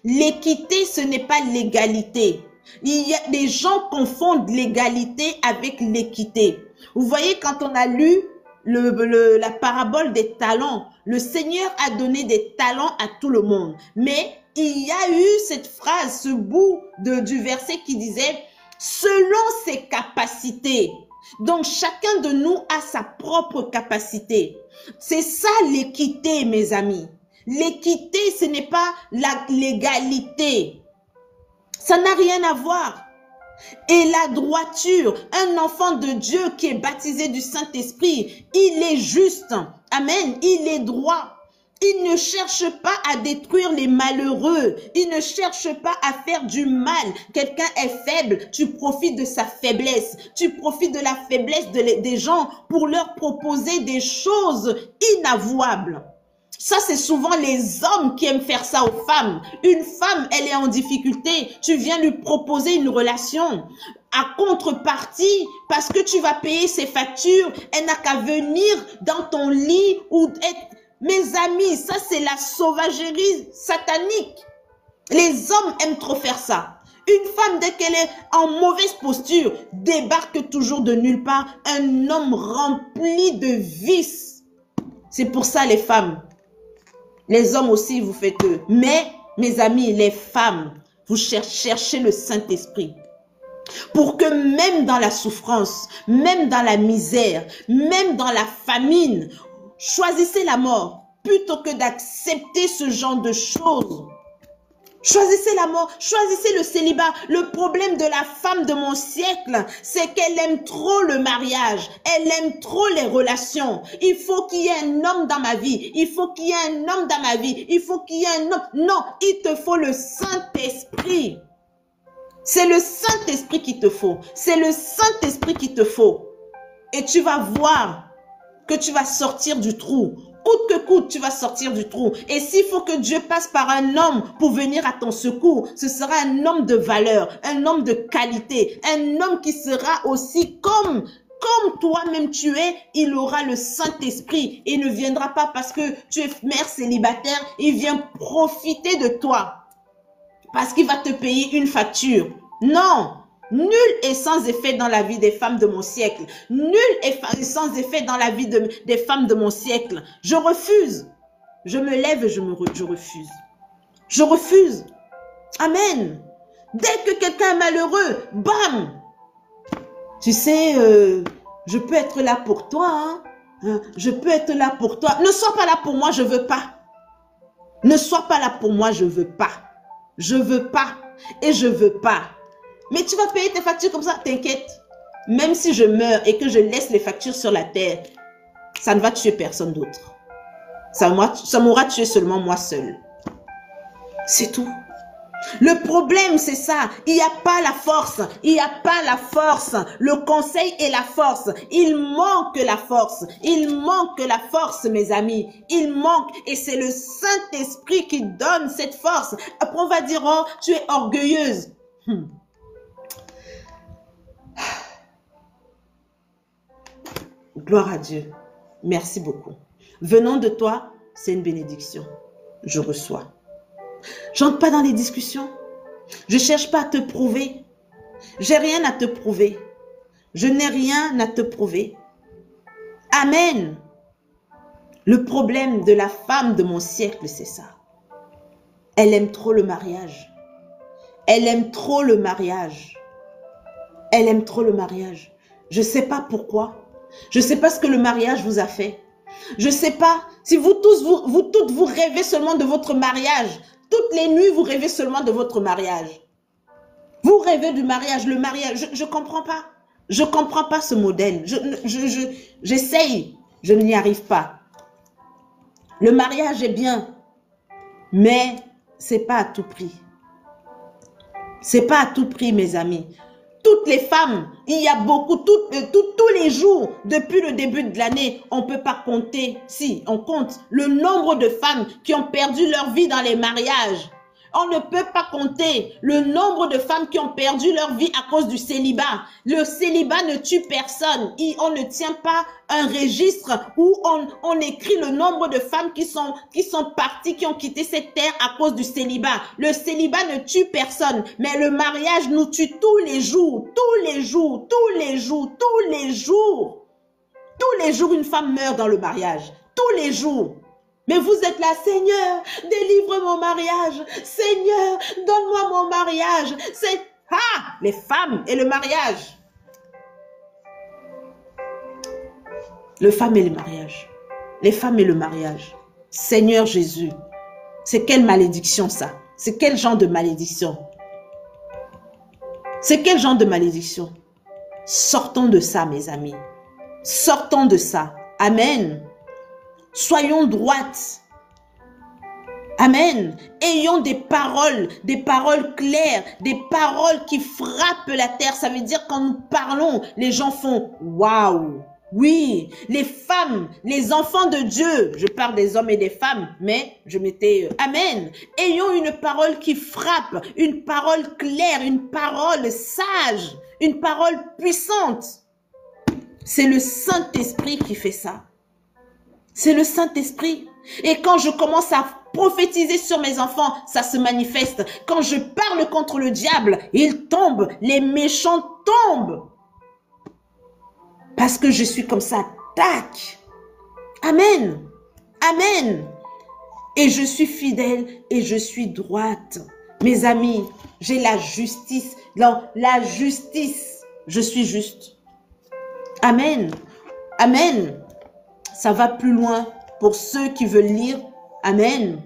L'équité, ce n'est pas l'égalité. Des gens confondent l'égalité avec l'équité. Vous voyez, quand on a lu la parabole des talents, le Seigneur a donné des talents à tout le monde. Mais il y a eu cette phrase, ce bout du verset qui disait « selon ses capacités ». Donc, chacun de nous a sa propre capacité. C'est ça l'équité, mes amis. L'équité, ce n'est pas l'égalité. Ça n'a rien à voir. Et la droiture, un enfant de Dieu qui est baptisé du Saint-Esprit, il est juste. Amen. Il est droit. Il ne cherche pas à détruire les malheureux. Il ne cherche pas à faire du mal. Quelqu'un est faible, tu profites de sa faiblesse. Tu profites de la faiblesse des gens pour leur proposer des choses inavouables. Ça, c'est souvent les hommes qui aiment faire ça aux femmes. Une femme, elle est en difficulté. Tu viens lui proposer une relation. À contrepartie, parce que tu vas payer ses factures, elle n'a qu'à venir dans ton lit ou être... Mes amis, ça c'est la sauvagerie satanique. Les hommes aiment trop faire ça. Une femme, dès qu'elle est en mauvaise posture, débarque toujours de nulle part. Un homme rempli de vices. C'est pour ça les femmes. Les hommes aussi, vous faites eux. Mais, mes amis, les femmes, vous cherchez le Saint-Esprit. Pour que même dans la souffrance, même dans la misère, même dans la famine, choisissez la mort plutôt que d'accepter ce genre de choses. Choisissez la mort, choisissez le célibat. Le problème de la femme de mon siècle, c'est qu'elle aime trop le mariage. Elle aime trop les relations. Il faut qu'il y ait un homme dans ma vie. Il faut qu'il y ait un homme dans ma vie. Il faut qu'il y ait un homme. Non, il te faut le Saint-Esprit. C'est le Saint-Esprit qu'il te faut. C'est le Saint-Esprit qu'il te faut. Et tu vas voir que tu vas sortir du trou. Coûte que coûte, tu vas sortir du trou. Et s'il faut que Dieu passe par un homme pour venir à ton secours, ce sera un homme de valeur, un homme de qualité, un homme qui sera aussi comme toi-même tu es. Il aura le Saint-Esprit. Il ne viendra pas parce que tu es mère célibataire. Il vient profiter de toi parce qu'il va te payer une facture. Non. Nul est sans effet dans la vie des femmes de mon siècle. Nul est sans effet dans la vie des femmes de mon siècle. Je refuse. Je me lève et je refuse. Je refuse. Amen. Dès que quelqu'un est malheureux, bam. Tu sais, je peux être là pour toi. Hein? Je peux être là pour toi. Ne sois pas là pour moi, je veux pas. Ne sois pas là pour moi, je veux pas. Je veux pas. Et je veux pas. Mais tu vas payer tes factures comme ça, t'inquiète. Même si je meurs et que je laisse les factures sur la terre, ça ne va tuer personne d'autre. Ça m'aura tué seulement moi seul. C'est tout. Le problème, c'est ça. Il n'y a pas la force. Il n'y a pas la force. Le conseil est la force. Il manque la force. Il manque la force, mes amis. Il manque. Et c'est le Saint-Esprit qui donne cette force. Après, on va dire, oh, tu es orgueilleuse. Gloire à Dieu. Merci beaucoup. Venant de toi, c'est une bénédiction. Je reçois. J'entre pas dans les discussions. Je cherche pas à te prouver. J'ai rien à te prouver. Je n'ai rien à te prouver. Amen. Le problème de la femme de mon siècle, c'est ça. Elle aime trop le mariage. Elle aime trop le mariage. Elle aime trop le mariage. Je ne sais pas pourquoi. Je ne sais pas ce que le mariage vous a fait. Je ne sais pas si vous tous, vous rêvez seulement de votre mariage. Toutes les nuits, vous rêvez seulement de votre mariage. Vous rêvez du mariage, le mariage. Je ne comprends pas. Je ne comprends pas ce modèle. J'essaye. Je n'y arrive pas. Le mariage est bien. Mais ce n'est pas à tout prix. Ce n'est pas à tout prix, mes amis. Toutes les femmes, il y a beaucoup, tous les jours, depuis le début de l'année, on ne peut pas compter, si, on compte le nombre de femmes qui ont perdu leur vie dans les mariages. On ne peut pas compter le nombre de femmes qui ont perdu leur vie à cause du célibat. Le célibat ne tue personne. On ne tient pas un registre où on écrit le nombre de femmes qui sont parties, qui ont quitté cette terre à cause du célibat. Le célibat ne tue personne, mais le mariage nous tue tous les jours, tous les jours, tous les jours, tous les jours. Tous les jours, une femme meurt dans le mariage. Tous les jours. Mais vous êtes là, Seigneur, délivre mon mariage. Seigneur, donne-moi mon mariage. C'est les femmes et le mariage. Les femmes et le mariage. Les femmes et le mariage. Seigneur Jésus, c'est quelle malédiction ça? C'est quel genre de malédiction? C'est quel genre de malédiction? Sortons de ça, mes amis. Sortons de ça. Amen. Soyons droites. Amen. Ayons des paroles claires, des paroles qui frappent la terre. Ça veut dire quand nous parlons, les gens font waouh. Oui, les femmes, les enfants de Dieu, je parle des hommes et des femmes, mais je mettais amen. Ayons une parole qui frappe, une parole claire, une parole sage, une parole puissante. C'est le Saint-Esprit qui fait ça. C'est le Saint-Esprit. Et quand je commence à prophétiser sur mes enfants, ça se manifeste. Quand je parle contre le diable, il tombe. Les méchants tombent. Parce que je suis comme ça. Tac. Amen. Amen. Et je suis fidèle et je suis droite. Mes amis, j'ai la justice. Non, la justice, je suis juste. Amen. Amen. Ça va plus loin pour ceux qui veulent lire. Amen.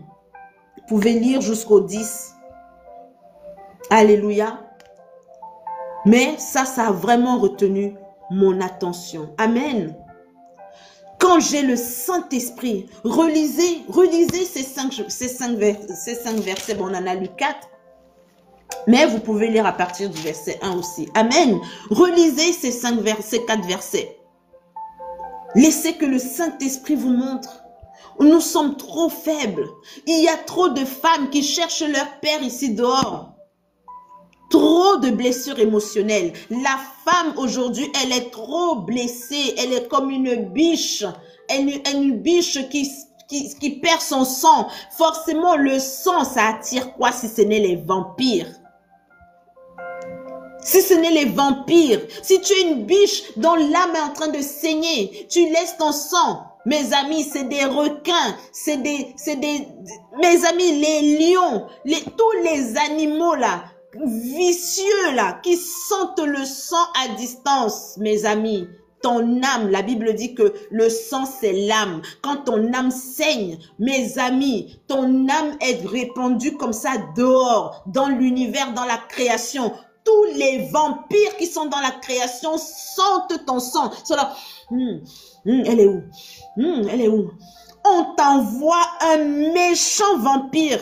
Vous pouvez lire jusqu'au 10. Alléluia. Mais ça a vraiment retenu mon attention. Amen. Quand j'ai le Saint-Esprit, relisez ces cinq versets. Bon, on en a lu 4. Mais vous pouvez lire à partir du verset 1 aussi. Amen. Relisez ces 4 versets. Laissez que le Saint-Esprit vous montre. Nous sommes trop faibles. Il y a trop de femmes qui cherchent leur père ici dehors. Trop de blessures émotionnelles. La femme aujourd'hui, elle est trop blessée. Elle est comme une biche. Une biche qui perd son sang. Forcément, le sang, ça attire quoi si ce n'est les vampires? Si ce n'est les vampires, si tu es une biche dont l'âme est en train de saigner, tu laisses ton sang. Mes amis, c'est des requins, mes amis, les lions, tous les animaux là, vicieux là, qui sentent le sang à distance, mes amis. Ton âme, la Bible dit que le sang c'est l'âme. Quand ton âme saigne, mes amis, ton âme est répandue comme ça dehors, dans l'univers, dans la création. Tous les vampires qui sont dans la création sentent ton sang. Ils sont là. Elle est où? Elle est où? On t'envoie un méchant vampire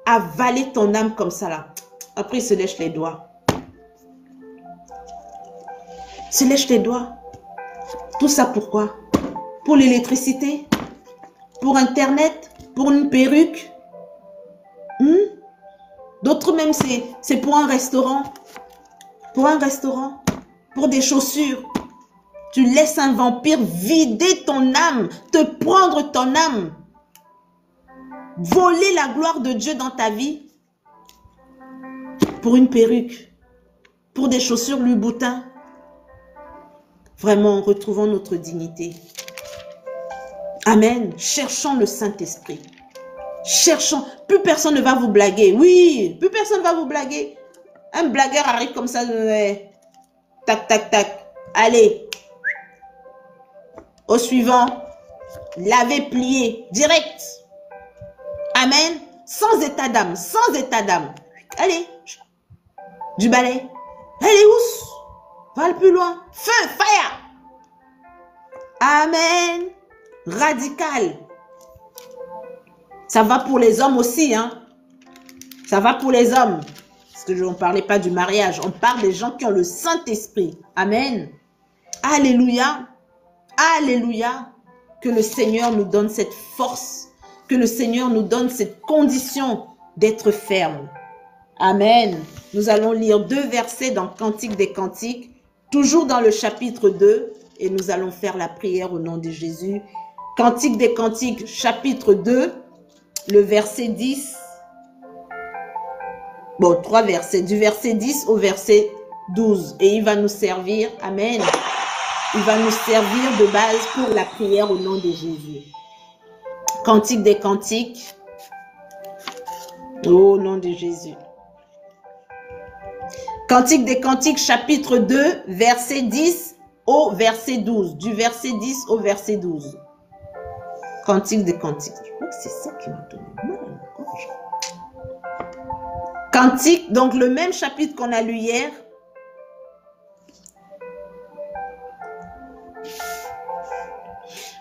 avaler ton âme comme ça là. Après, il se lèche les doigts. Se lèche les doigts. Tout ça pourquoi? Pour l'électricité? Pour Internet? Pour une perruque? D'autres même, c'est pour un restaurant. Pour un restaurant. Pour des chaussures. Tu laisses un vampire vider ton âme. Te prendre ton âme. Voler la gloire de Dieu dans ta vie. Pour une perruque. Pour des chaussures Louboutin. Vraiment, retrouvons notre dignité. Amen. Cherchons le Saint-Esprit. Cherchons. Plus personne ne va vous blaguer. Oui, plus personne ne va vous blaguer. Un blagueur arrive comme ça. Tac, tac, tac. Allez. Au suivant. Laver, plier. Direct. Amen. Sans état d'âme. Sans état d'âme. Allez. Du balai. Allez, ous. Va le plus loin. Feu, fire. Amen. Radical. Ça va pour les hommes aussi, hein. Ça va pour les hommes. Parce que je ne parlais pas du mariage. On parle des gens qui ont le Saint-Esprit. Amen. Alléluia. Alléluia. Que le Seigneur nous donne cette force. Que le Seigneur nous donne cette condition d'être ferme. Amen. Nous allons lire 2 versets dans Cantique des Cantiques. Toujours dans le chapitre 2. Et nous allons faire la prière au nom de Jésus. Cantique des Cantiques, chapitre 2. Le verset 10. Bon, 3 versets. Du verset 10 au verset 12. Et il va nous servir. Amen. Il va nous servir de base pour la prière au nom de Jésus. Cantique des Cantiques. Au nom de Jésus. Cantique des Cantiques, chapitre 2, verset 10 au verset 12. Du verset 10 au verset 12. Cantique des Cantiques. Je crois que c'est ça qui m'a donné mal à la gorge. Cantique, donc le même chapitre qu'on a lu hier.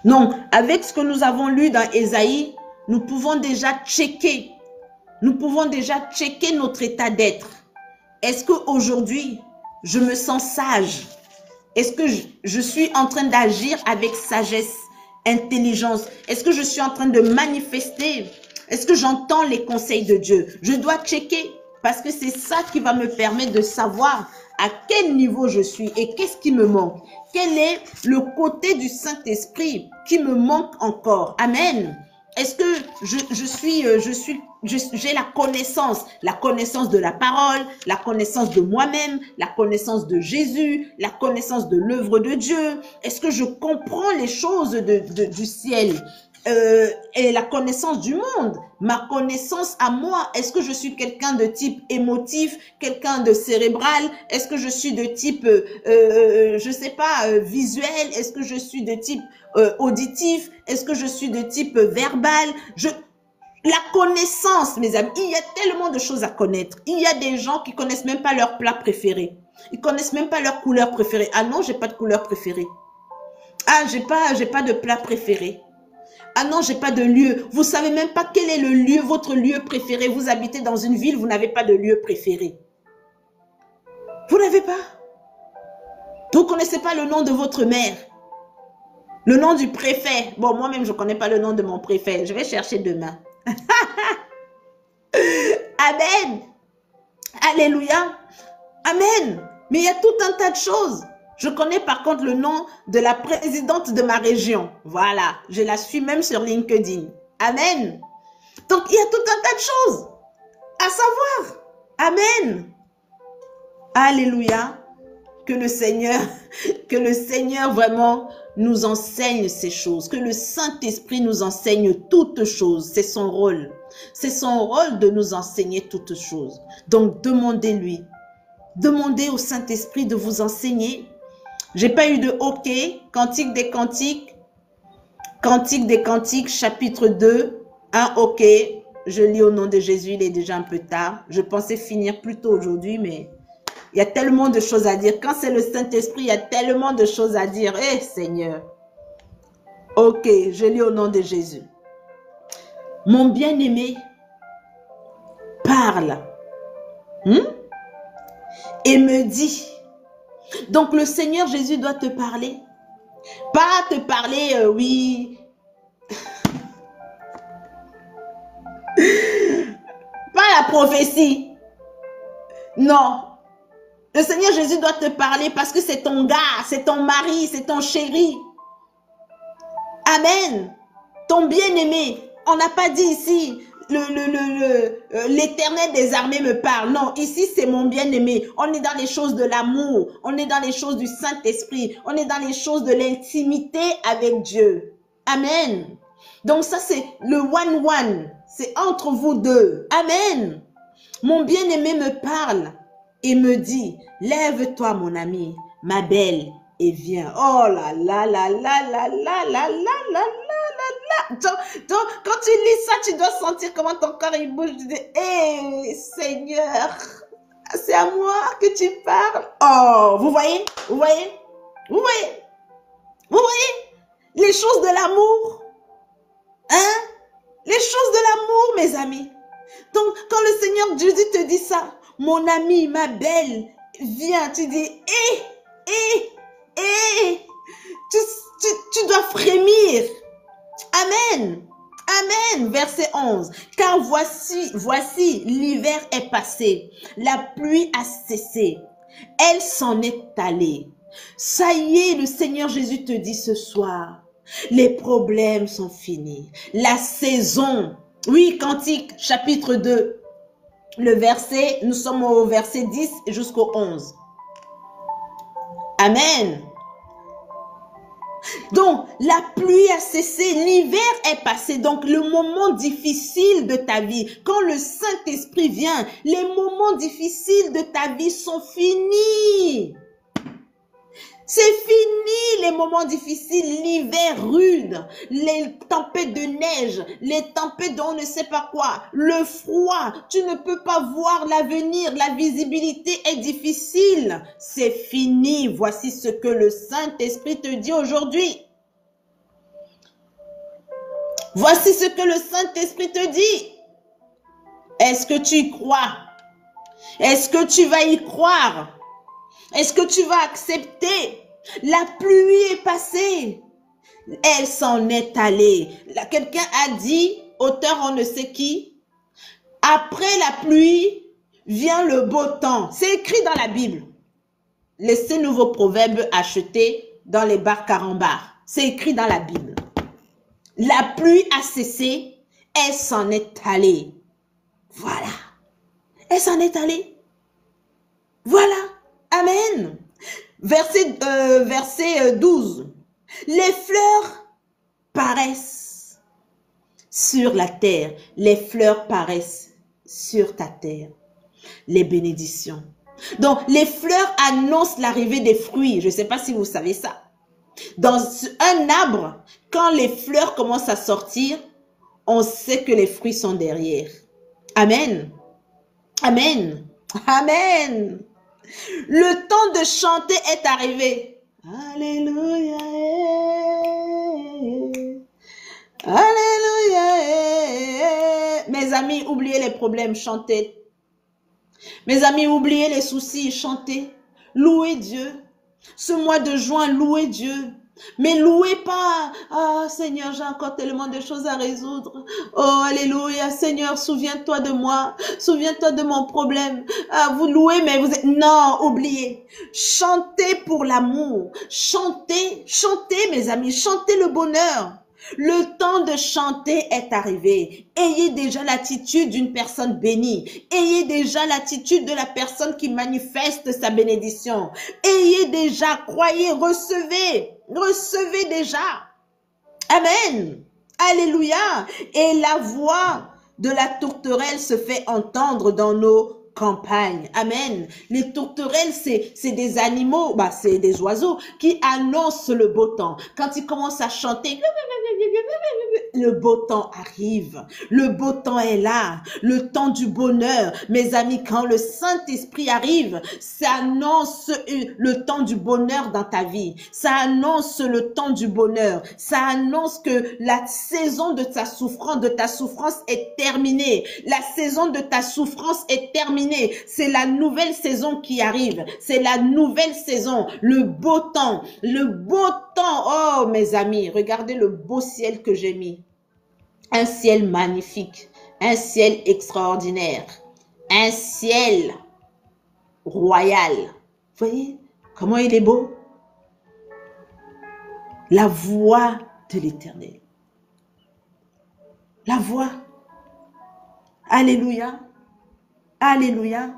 Donc, avec ce que nous avons lu dans Ésaïe, nous pouvons déjà checker. Nous pouvons déjà checker notre état d'être. Est-ce qu'aujourd'hui, je me sens sage? Est-ce que je suis en train d'agir avec sagesse, intelligence? Est-ce que je suis en train de manifester? Est-ce que j'entends les conseils de Dieu? Je dois checker parce que c'est ça qui va me permettre de savoir à quel niveau je suis et qu'est-ce qui me manque. Quel est le côté du Saint-Esprit qui me manque encore? Amen. Est-ce que j'ai la connaissance de la parole, la connaissance de moi-même, la connaissance de Jésus, la connaissance de l'œuvre de Dieu? Est-ce que je comprends les choses du ciel? et la connaissance du monde, ma connaissance à moi. Est-ce que je suis quelqu'un de type émotif, quelqu'un de cérébral? Est-ce que je suis de type, je sais pas, visuel? Est-ce que je suis de type auditif? Est-ce que je suis de type verbal? La connaissance, mes amis, il y a tellement de choses à connaître. Il y a des gens qui connaissent même pas leur plat préféré. Ils connaissent même pas leur couleur préférée. Ah non, j'ai pas de couleur préférée. Ah, j'ai pas de plat préféré. Ah non, j'ai pas de lieu. Vous savez même pas quel est le lieu, votre lieu préféré. Vous habitez dans une ville, vous n'avez pas de lieu préféré. Vous n'avez pas. Vous connaissez pas le nom de votre mère. Le nom du préfet. Bon, moi-même, je connais pas le nom de mon préfet. Je vais chercher demain. Amen. Alléluia. Amen. Mais il y a tout un tas de choses. Je connais par contre le nom de la présidente de ma région. Voilà. Je la suis même sur LinkedIn. Amen. Donc, il y a tout un tas de choses à savoir. Amen. Alléluia. Que le Seigneur vraiment nous enseigne ces choses. Que le Saint-Esprit nous enseigne toutes choses. C'est son rôle. C'est son rôle de nous enseigner toutes choses. Donc, demandez-lui. Demandez au Saint-Esprit de vous enseigner. J'ai pas eu de OK. Cantique des cantiques. Cantique des cantiques, chapitre 2. Un OK. Je lis au nom de Jésus. Il est déjà un peu tard. Je pensais finir plus tôt aujourd'hui, mais il y a tellement de choses à dire. Quand c'est le Saint-Esprit, il y a tellement de choses à dire. Eh, Seigneur. OK, je lis au nom de Jésus. Mon bien-aimé parle et me dit. Donc, le Seigneur Jésus doit te parler. Pas te parler, oui. Pas la prophétie. Non. Le Seigneur Jésus doit te parler parce que c'est ton gars, c'est ton mari, c'est ton chéri. Amen. Ton bien-aimé. On n'a pas dit ici, l'Éternel des armées me parle. Non, ici c'est mon bien-aimé. On est dans les choses de l'amour. On est dans les choses du Saint-Esprit. On est dans les choses de l'intimité avec Dieu. Amen. Donc ça c'est le one-one. C'est entre vous deux. Amen. Mon bien-aimé me parle et me dit, lève-toi mon ami, ma belle, et viens. Oh là là là là là là là là là là là. Donc, quand tu lis ça, tu dois sentir comment ton corps il bouge. Tu dis, hé Seigneur, c'est à moi que tu parles. Oh, vous voyez, vous voyez, vous voyez, vous voyez les choses de l'amour, hein? Les choses de l'amour, mes amis. Donc, quand le Seigneur Jésus te dit ça, mon ami, ma belle, viens, tu dis, tu dois frémir. Amen. Amen. Verset 11. Car voici, l'hiver est passé, la pluie a cessé, elle s'en est allée. Ça y est, le Seigneur Jésus te dit ce soir, les problèmes sont finis. La saison, oui, Cantique, chapitre 2, le verset, nous sommes au verset 10 jusqu'au 11. Amen. Donc, la pluie a cessé, l'hiver est passé. Donc, le moment difficile de ta vie, quand le Saint-Esprit vient, les moments difficiles de ta vie sont finis. C'est fini les moments difficiles, l'hiver rude, les tempêtes de neige, les tempêtes dont on ne sait pas quoi, le froid, tu ne peux pas voir l'avenir, la visibilité est difficile. C'est fini, voici ce que le Saint-Esprit te dit aujourd'hui. Voici ce que le Saint-Esprit te dit. Est-ce que tu y crois? Est-ce que tu vas y croire? Est-ce que tu vas accepter? La pluie est passée. Elle s'en est allée. Quelqu'un a dit, auteur on ne sait qui, après la pluie vient le beau temps. C'est écrit dans la Bible. Laissez nouveaux proverbes achetés dans les bars carambars. C'est écrit dans la Bible. La pluie a cessé. Elle s'en est allée. Voilà. Elle s'en est allée. Voilà. Amen. Verset 12. Les fleurs paraissent. sur la terre. Les fleurs paraissent sur ta terre. Les bénédictions. Donc, les fleurs annoncent l'arrivée des fruits. Je ne sais pas si vous savez ça. Dans un arbre, quand les fleurs commencent à sortir, on sait que les fruits sont derrière. Amen. Amen. Amen. Le temps de chanter est arrivé. Alléluia. Alléluia. Mes amis, oubliez les problèmes, chantez. Mes amis, oubliez les soucis, chantez. Louez Dieu. Ce mois de juin, louez Dieu. Mais louez pas. Ah, Seigneur, j'ai encore tellement de choses à résoudre. Oh, alléluia. Seigneur, souviens-toi de moi. Souviens-toi de mon problème. Ah, vous louez, mais vous êtes... Non, oubliez. Chantez pour l'amour. Chantez, chantez, mes amis. Chantez le bonheur. Le temps de chanter est arrivé. Ayez déjà l'attitude d'une personne bénie. Ayez déjà l'attitude de la personne qui manifeste sa bénédiction. Ayez déjà, croyez, recevez. Recevez déjà. Amen. Alléluia. Et la voix de la tourterelle se fait entendre dans nos campagnes. Amen. Les tourterelles, c'est des animaux, c'est des oiseaux qui annoncent le beau temps. Quand ils commencent à chanter, le beau temps arrive. Le beau temps est là. Le temps du bonheur. Mes amis, quand le Saint-Esprit arrive, ça annonce le temps du bonheur dans ta vie. Ça annonce le temps du bonheur. Ça annonce que la saison de ta souffrance est terminée. La saison de ta souffrance est terminée. C'est la nouvelle saison qui arrive. C'est la nouvelle saison. Le beau temps. Le beau temps. Oh, mes amis, regardez le beau ciel que j'ai mis. Un ciel magnifique, un ciel extraordinaire, un ciel royal. Vous voyez comment il est beau? La voix de l'Éternel. La voix. Alléluia. Alléluia.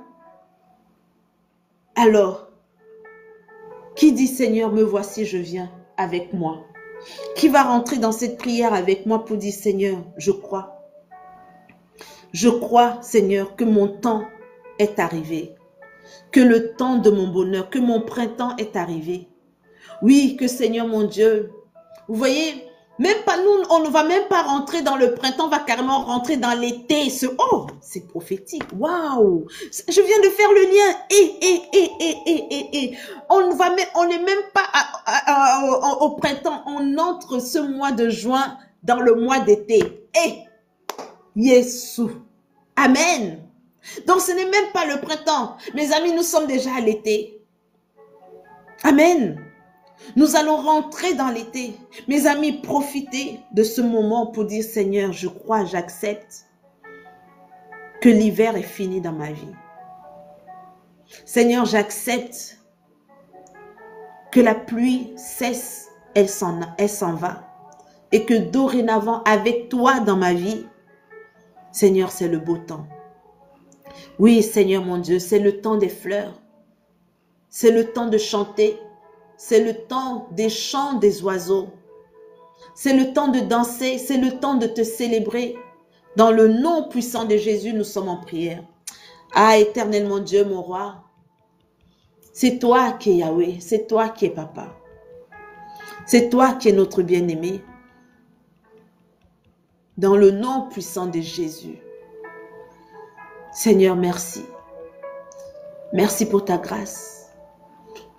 Alors, qui dit Seigneur, me voici, je viens avec moi? Qui va rentrer dans cette prière avec moi pour dire Seigneur, je crois. Je crois, Seigneur, que mon temps est arrivé. Que le temps de mon bonheur, que mon printemps est arrivé. Oui, que Seigneur mon Dieu, vous voyez, même pas nous, on ne va même pas rentrer dans le printemps, on va carrément rentrer dans l'été. Oh, c'est prophétique. Waouh! Je viens de faire le lien. On n'est même pas au printemps. On entre ce mois de juin dans le mois d'été. Jésus. Amen. Donc ce n'est même pas le printemps. Mes amis, nous sommes déjà à l'été. Amen. Nous allons rentrer dans l'été. Mes amis, profitez de ce moment pour dire Seigneur, je crois, j'accepte que l'hiver est fini dans ma vie. Seigneur, j'accepte que la pluie cesse, elle s'en va. Et que dorénavant, avec toi dans ma vie, Seigneur, c'est le beau temps. Oui, Seigneur mon Dieu, c'est le temps des fleurs. C'est le temps de chanter. C'est le temps des chants des oiseaux. C'est le temps de danser. C'est le temps de te célébrer. Dans le nom puissant de Jésus, nous sommes en prière. Ah, éternel mon Dieu, mon roi. C'est toi qui es Yahweh. C'est toi qui es Papa. C'est toi qui es notre bien-aimé. Dans le nom puissant de Jésus. Seigneur, merci. Merci pour ta grâce.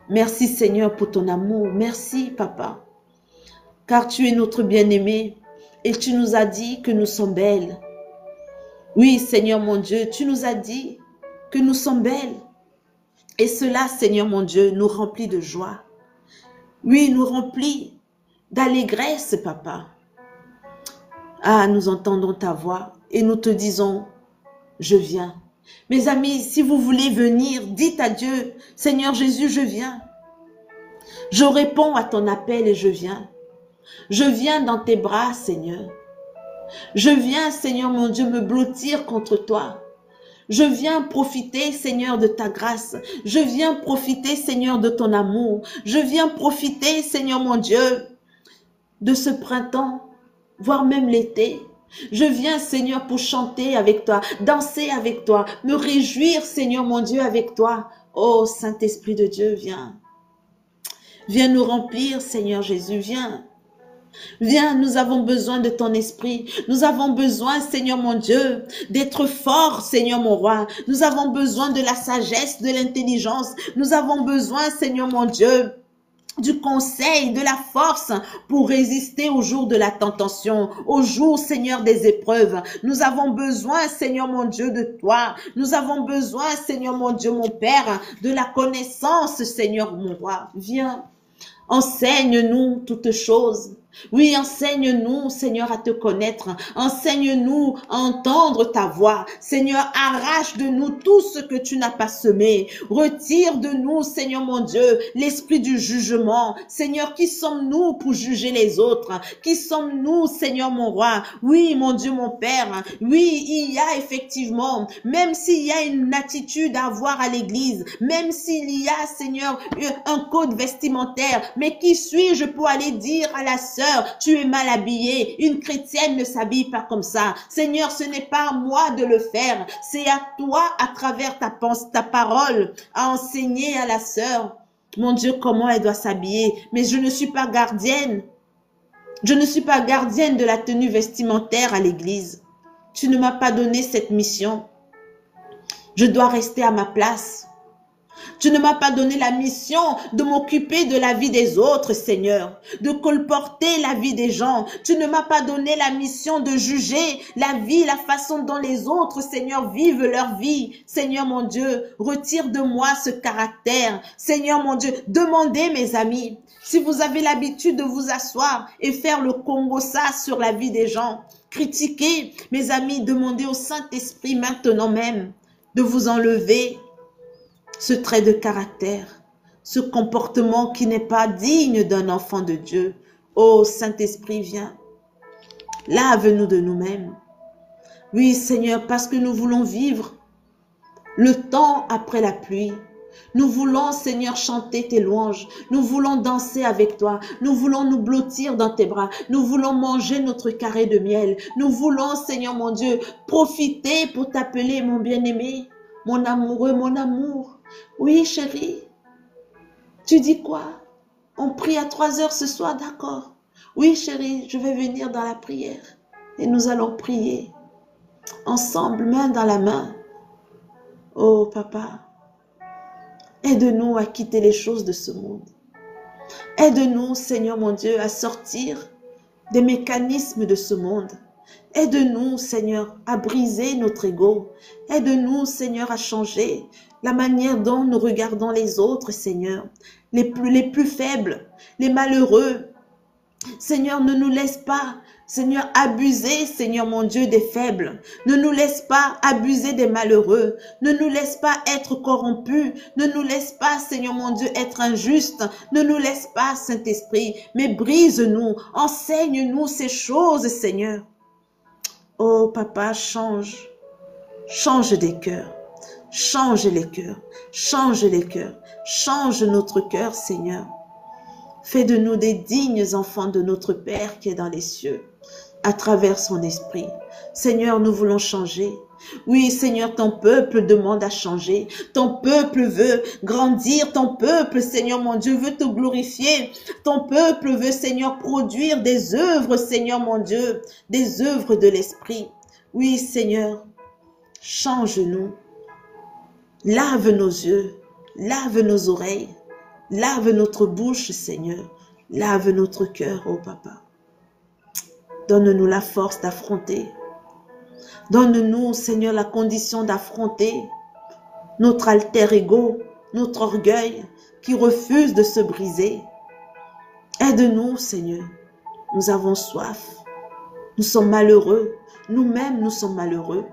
Merci Seigneur pour ton amour. Merci Papa. Car tu es notre bien-aimé et tu nous as dit que nous sommes belles. Oui Seigneur mon Dieu, tu nous as dit que nous sommes belles. Et cela Seigneur mon Dieu nous remplit de joie. Oui, nous remplit d'allégresse Papa. Ah, nous entendons ta voix et nous te disons, je viens. Mes amis, si vous voulez venir, dites à Dieu, Seigneur Jésus, je viens. Je réponds à ton appel et je viens. Je viens dans tes bras, Seigneur. Je viens, Seigneur mon Dieu, me blottir contre toi. Je viens profiter, Seigneur, de ta grâce. Je viens profiter, Seigneur, de ton amour. Je viens profiter, Seigneur mon Dieu, de ce printemps, voire même l'été. Je viens, Seigneur, pour chanter avec toi, danser avec toi, me réjouir, Seigneur mon Dieu, avec toi. Oh, Saint-Esprit de Dieu, viens. Viens nous remplir, Seigneur Jésus, viens. Viens, nous avons besoin de ton esprit. Nous avons besoin, Seigneur mon Dieu, d'être forts, Seigneur mon roi. Nous avons besoin de la sagesse, de l'intelligence. Nous avons besoin, Seigneur mon Dieu, du conseil, de la force pour résister au jour de la tentation, au jour, Seigneur, des épreuves. Nous avons besoin, Seigneur mon Dieu, de toi. Nous avons besoin, Seigneur mon Dieu, mon Père, de la connaissance, Seigneur mon roi. Viens, enseigne-nous toutes choses. Oui, enseigne-nous, Seigneur, à te connaître. Enseigne-nous à entendre ta voix. Seigneur, arrache de nous tout ce que tu n'as pas semé. Retire de nous, Seigneur mon Dieu, l'esprit du jugement. Seigneur, qui sommes-nous pour juger les autres? Qui sommes-nous, Seigneur mon roi? Oui, mon Dieu, mon Père. Oui, il y a effectivement, même s'il y a une attitude à avoir à l'église, même s'il y a, Seigneur, un code vestimentaire, mais qui suis-je pour aller dire à la sœur, tu es mal habillée, une chrétienne ne s'habille pas comme ça. Seigneur, ce n'est pas à moi de le faire, c'est à toi, à travers ta parole, à enseigner à la sœur, mon Dieu, comment elle doit s'habiller. Mais je ne suis pas gardienne. Je ne suis pas gardienne de la tenue vestimentaire à l'église. Tu ne m'as pas donné cette mission. Je dois rester à ma place. Tu ne m'as pas donné la mission de m'occuper de la vie des autres, Seigneur, de colporter la vie des gens. Tu ne m'as pas donné la mission de juger la vie, la façon dont les autres, Seigneur, vivent leur vie. Seigneur mon Dieu, retire de moi ce caractère. Seigneur mon Dieu, demandez, mes amis, si vous avez l'habitude de vous asseoir et faire le Congo-ça sur la vie des gens, critiquer, mes amis, demandez au Saint-Esprit maintenant même de vous enlever ce trait de caractère, ce comportement qui n'est pas digne d'un enfant de Dieu. Oh, Saint-Esprit, viens. Lave-nous de nous-mêmes. Oui, Seigneur, parce que nous voulons vivre le temps après la pluie. Nous voulons, Seigneur, chanter tes louanges. Nous voulons danser avec toi. Nous voulons nous blottir dans tes bras. Nous voulons manger notre carré de miel. Nous voulons, Seigneur mon Dieu, profiter pour t'appeler mon bien-aimé, mon amoureux, mon amour. Oui, chérie. Tu dis quoi? On prie à 3 heures ce soir, d'accord? Oui, chérie, je vais venir dans la prière. Et nous allons prier ensemble, main dans la main. Oh, papa, aide-nous à quitter les choses de ce monde. Aide-nous, Seigneur mon Dieu, à sortir des mécanismes de ce monde. Aide-nous, Seigneur, à briser notre ego. Aide-nous, Seigneur, à changer la manière dont nous regardons les autres, Seigneur. Les plus faibles, les malheureux. Seigneur, ne nous laisse pas, Seigneur, abuser, Seigneur mon Dieu, des faibles. Ne nous laisse pas abuser des malheureux. Ne nous laisse pas être corrompus. Ne nous laisse pas, Seigneur mon Dieu, être injustes. Ne nous laisse pas, Saint-Esprit, mais brise-nous. Enseigne-nous ces choses, Seigneur. Oh, papa, change. Change des cœurs. Change les cœurs. Change les cœurs. Change notre cœur, Seigneur. Fais de nous des dignes enfants de notre Père qui est dans les cieux, à travers son esprit. Seigneur, nous voulons changer. Oui, Seigneur, ton peuple demande à changer. Ton peuple veut grandir. Ton peuple, Seigneur mon Dieu, veut te glorifier. Ton peuple veut, Seigneur, produire des œuvres, Seigneur mon Dieu, des œuvres de l'esprit. Oui, Seigneur, change-nous. Lave nos yeux, lave nos oreilles. Lave notre bouche, Seigneur. Lave notre cœur, oh Papa. Donne-nous la force d'affronter. Donne-nous, Seigneur, la condition d'affronter notre alter ego, notre orgueil qui refuse de se briser. Aide-nous, Seigneur. Nous avons soif. Nous sommes malheureux. Nous-mêmes, nous sommes malheureux.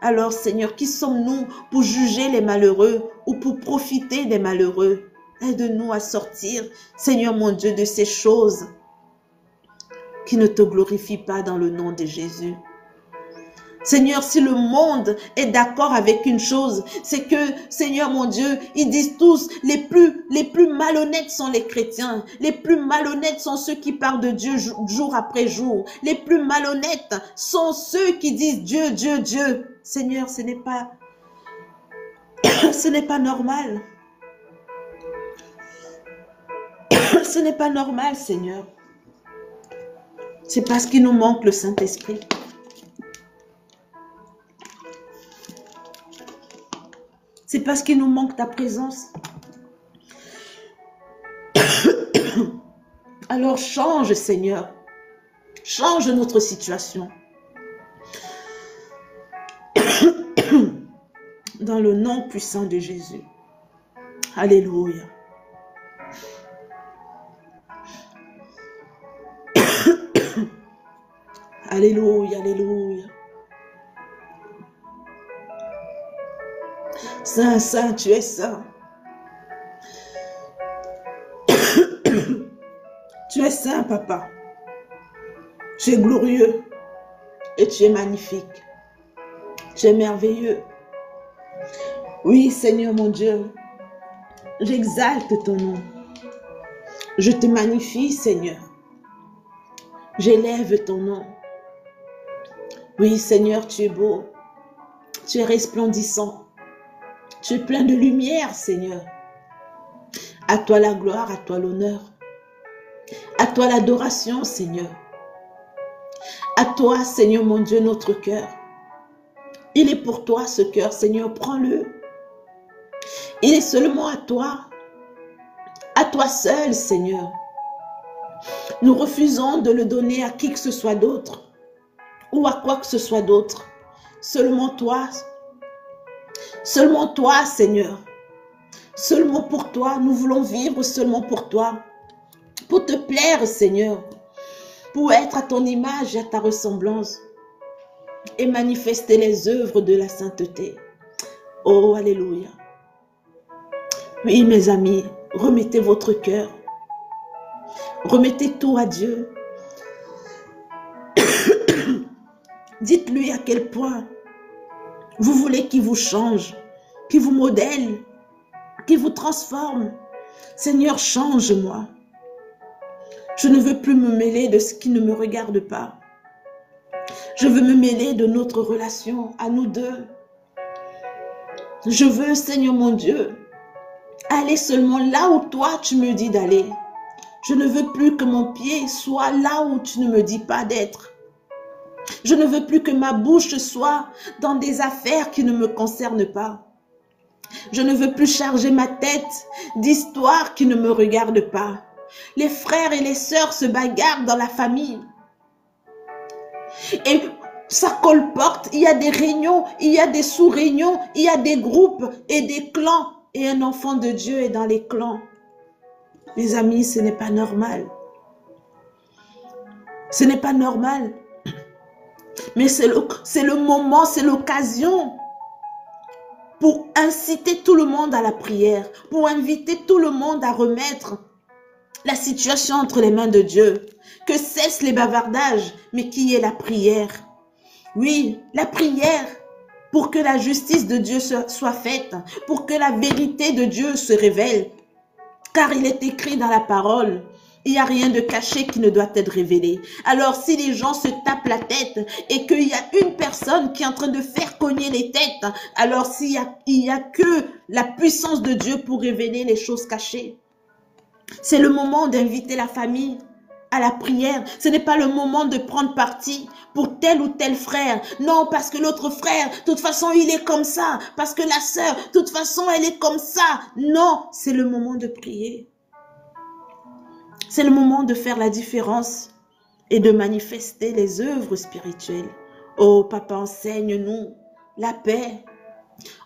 Alors, Seigneur, qui sommes-nous pour juger les malheureux ou pour profiter des malheureux? Aide-nous à sortir, Seigneur mon Dieu, de ces choses qui ne te glorifient pas dans le nom de Jésus. Seigneur, si le monde est d'accord avec une chose, c'est que, Seigneur mon Dieu, ils disent tous, les plus malhonnêtes sont les chrétiens. Les plus malhonnêtes sont ceux qui parlent de Dieu jour après jour. Les plus malhonnêtes sont ceux qui disent Dieu, Dieu, Dieu. Seigneur, ce n'est pas normal. Ce n'est pas normal, Seigneur. C'est parce qu'il nous manque le Saint-Esprit. C'est parce qu'il nous manque ta présence. Alors change, Seigneur. Change notre situation. Dans le nom puissant de Jésus. Alléluia. Alléluia, alléluia. Saint, Saint, tu es saint. Tu es saint, Papa. Tu es glorieux et tu es magnifique. Tu es merveilleux. Oui, Seigneur mon Dieu, j'exalte ton nom. Je te magnifie, Seigneur. J'élève ton nom. Oui, Seigneur, tu es beau. Tu es resplendissant. Tu es plein de lumière, Seigneur. À toi la gloire, à toi l'honneur. À toi l'adoration, Seigneur. À toi, Seigneur mon Dieu, notre cœur. Il est pour toi ce cœur, Seigneur, prends-le. Il est seulement à toi seul, Seigneur. Nous refusons de le donner à qui que ce soit d'autre ou à quoi que ce soit d'autre. Seulement toi, Seigneur. Seulement pour toi, nous voulons vivre seulement pour toi. Pour te plaire, Seigneur. Pour être à ton image et à ta ressemblance. Et manifester les œuvres de la sainteté. Oh, alléluia. Oui, mes amis, remettez votre cœur. Remettez tout à Dieu. Dites-lui à quel point vous voulez qu'il vous change, qu'il vous modèle, qu'il vous transforme. Seigneur, change-moi. Je ne veux plus me mêler de ce qui ne me regarde pas. Je veux me mêler de notre relation à nous deux. Je veux, Seigneur mon Dieu, aller seulement là où toi tu me dis d'aller. Je ne veux plus que mon pied soit là où tu ne me dis pas d'être. Je ne veux plus que ma bouche soit dans des affaires qui ne me concernent pas. Je ne veux plus charger ma tête d'histoires qui ne me regardent pas. Les frères et les sœurs se bagarrent dans la famille. Et ça colporte, il y a des réunions, il y a des sous-réunions, il y a des groupes et des clans. Et un enfant de Dieu est dans les clans. Mes amis, ce n'est pas normal. Ce n'est pas normal. Mais c'est le moment, c'est l'occasion pour inciter tout le monde à la prière, pour inviter tout le monde à remettre la situation entre les mains de Dieu. Que cessent les bavardages, mais qui est la prière. Oui, la prière pour que la justice de Dieu soit faite, pour que la vérité de Dieu se révèle. Car il est écrit dans la parole, il n'y a rien de caché qui ne doit être révélé. Alors si les gens se tapent la tête et qu'il y a une personne qui est en train de faire cogner les têtes, alors il y a que la puissance de Dieu pour révéler les choses cachées. C'est le moment d'inviter la famille à la prière. Ce n'est pas le moment de prendre parti pour tel ou tel frère. Non, parce que l'autre frère, de toute façon, il est comme ça. Parce que la sœur, de toute façon, elle est comme ça. Non, c'est le moment de prier. C'est le moment de faire la différence et de manifester les œuvres spirituelles. Oh, Papa, enseigne-nous la paix.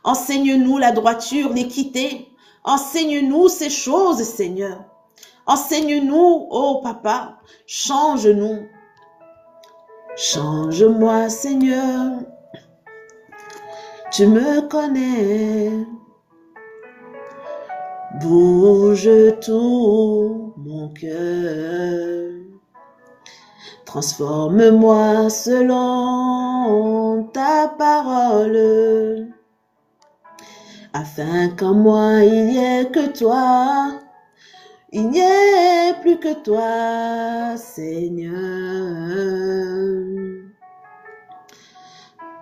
Enseigne-nous la droiture, l'équité. Enseigne-nous ces choses, Seigneur. Enseigne-nous, oh Papa, change-nous. Change-moi, Seigneur. Tu me connais. Bouge tout mon cœur. Transforme-moi selon selon ta parole, afin qu'en moi il n'y ait que toi, il n'y ait plus que toi, Seigneur.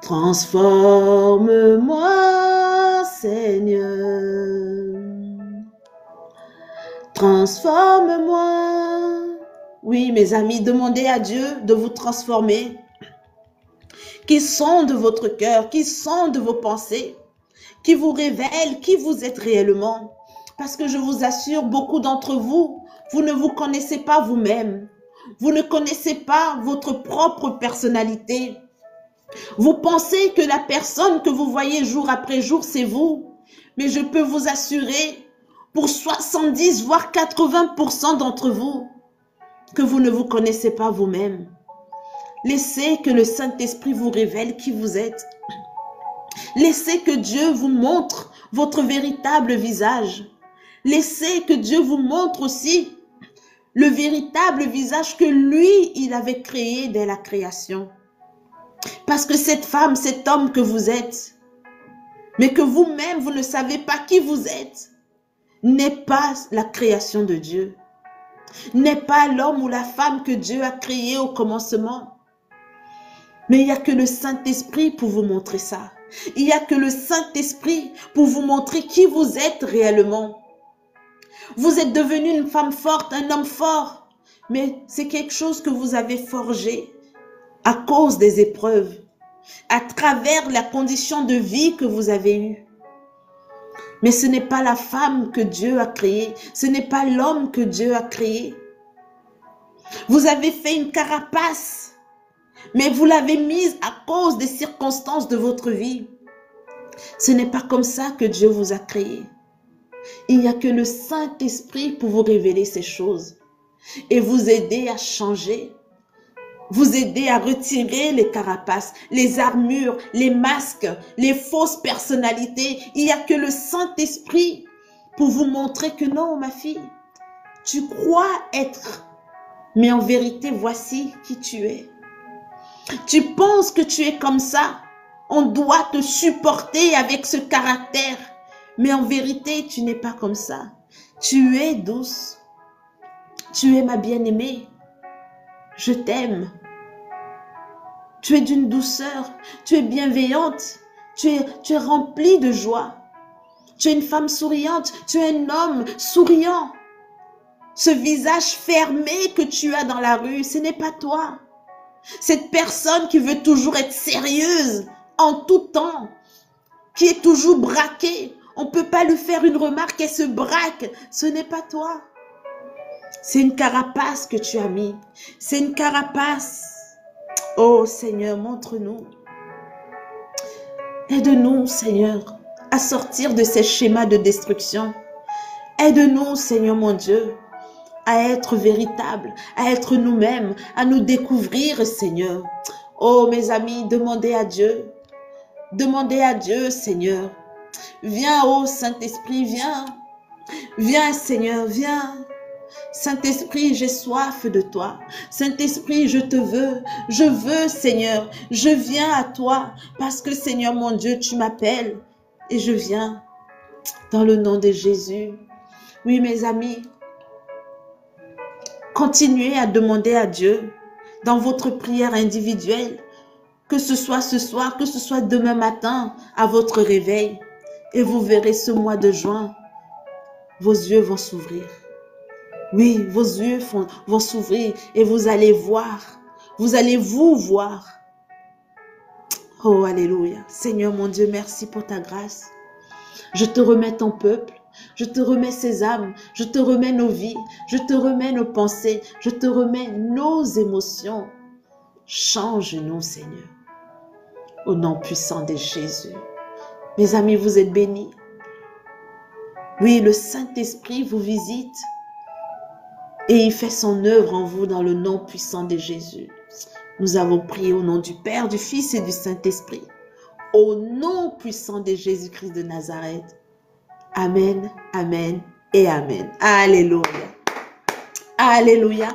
Transforme-moi, Seigneur. Transforme-moi. Oui, mes amis, demandez à Dieu de vous transformer. Qui sonde votre cœur, qui sonde vos pensées, qui vous révèle qui vous êtes réellement. Parce que je vous assure, beaucoup d'entre vous, vous ne vous connaissez pas vous-même. Vous ne connaissez pas votre propre personnalité. Vous pensez que la personne que vous voyez jour après jour, c'est vous. Mais je peux vous assurer, pour 70 voire 80% d'entre vous, que vous ne vous connaissez pas vous-même. Laissez que le Saint-Esprit vous révèle qui vous êtes. Laissez que Dieu vous montre votre véritable visage. Laissez que Dieu vous montre aussi le véritable visage que lui, il avait créé dès la création. Parce que cette femme, cet homme que vous êtes, mais que vous-même, vous ne savez pas qui vous êtes, n'est pas la création de Dieu. N'est pas l'homme ou la femme que Dieu a créé au commencement. Mais il n'y a que le Saint-Esprit pour vous montrer ça. Il n'y a que le Saint-Esprit pour vous montrer qui vous êtes réellement. Vous êtes devenu une femme forte, un homme fort. Mais c'est quelque chose que vous avez forgé à cause des épreuves, à travers la condition de vie que vous avez eue. Mais ce n'est pas la femme que Dieu a créée. Ce n'est pas l'homme que Dieu a créé. Vous avez fait une carapace. Mais vous l'avez mise à cause des circonstances de votre vie. Ce n'est pas comme ça que Dieu vous a créé. Il n'y a que le Saint-Esprit pour vous révéler ces choses et vous aider à changer, vous aider à retirer les carapaces, les armures, les masques, les fausses personnalités. Il n'y a que le Saint-Esprit pour vous montrer que non, ma fille, tu crois être, mais en vérité, voici qui tu es. Tu penses que tu es comme ça. On doit te supporter avec ce caractère. Mais en vérité, tu n'es pas comme ça. Tu es douce. Tu es ma bien-aimée. Je t'aime. Tu es d'une douceur. Tu es bienveillante. Tu es remplie de joie. Tu es une femme souriante. Tu es un homme souriant. Ce visage fermé que tu as dans la rue, ce n'est pas toi. Cette personne qui veut toujours être sérieuse en tout temps, qui est toujours braquée. On ne peut pas lui faire une remarque, elle se braque. Ce n'est pas toi. C'est une carapace que tu as mis. C'est une carapace. Oh Seigneur, montre-nous. Aide-nous, Seigneur, à sortir de ces schémas de destruction. Aide-nous, Seigneur mon Dieu, à être véritable, à être nous-mêmes, à nous découvrir, Seigneur. Oh, mes amis, demandez à Dieu. Demandez à Dieu, Seigneur. Viens, oh Saint-Esprit, viens. Viens, Seigneur, viens. Saint-Esprit, j'ai soif de toi. Saint-Esprit, je te veux. Je veux, Seigneur. Je viens à toi parce que, Seigneur mon Dieu, tu m'appelles et je viens dans le nom de Jésus. Oui, mes amis, continuez à demander à Dieu dans votre prière individuelle, que ce soit ce soir, que ce soit demain matin, à votre réveil. Et vous verrez ce mois de juin, vos yeux vont s'ouvrir. Oui, vos yeux vont s'ouvrir et vous allez voir. Vous allez vous voir. Oh, alléluia. Seigneur mon Dieu, merci pour ta grâce. Je te remets ton peuple. Je te remets ces âmes, je te remets nos vies, je te remets nos pensées, je te remets nos émotions. Change-nous, Seigneur, au nom puissant de Jésus. Mes amis, vous êtes bénis. Oui, le Saint-Esprit vous visite et il fait son œuvre en vous dans le nom puissant de Jésus. Nous avons prié au nom du Père, du Fils et du Saint-Esprit. Au nom puissant de Jésus-Christ de Nazareth. Amen, amen et amen. Alléluia. Alléluia.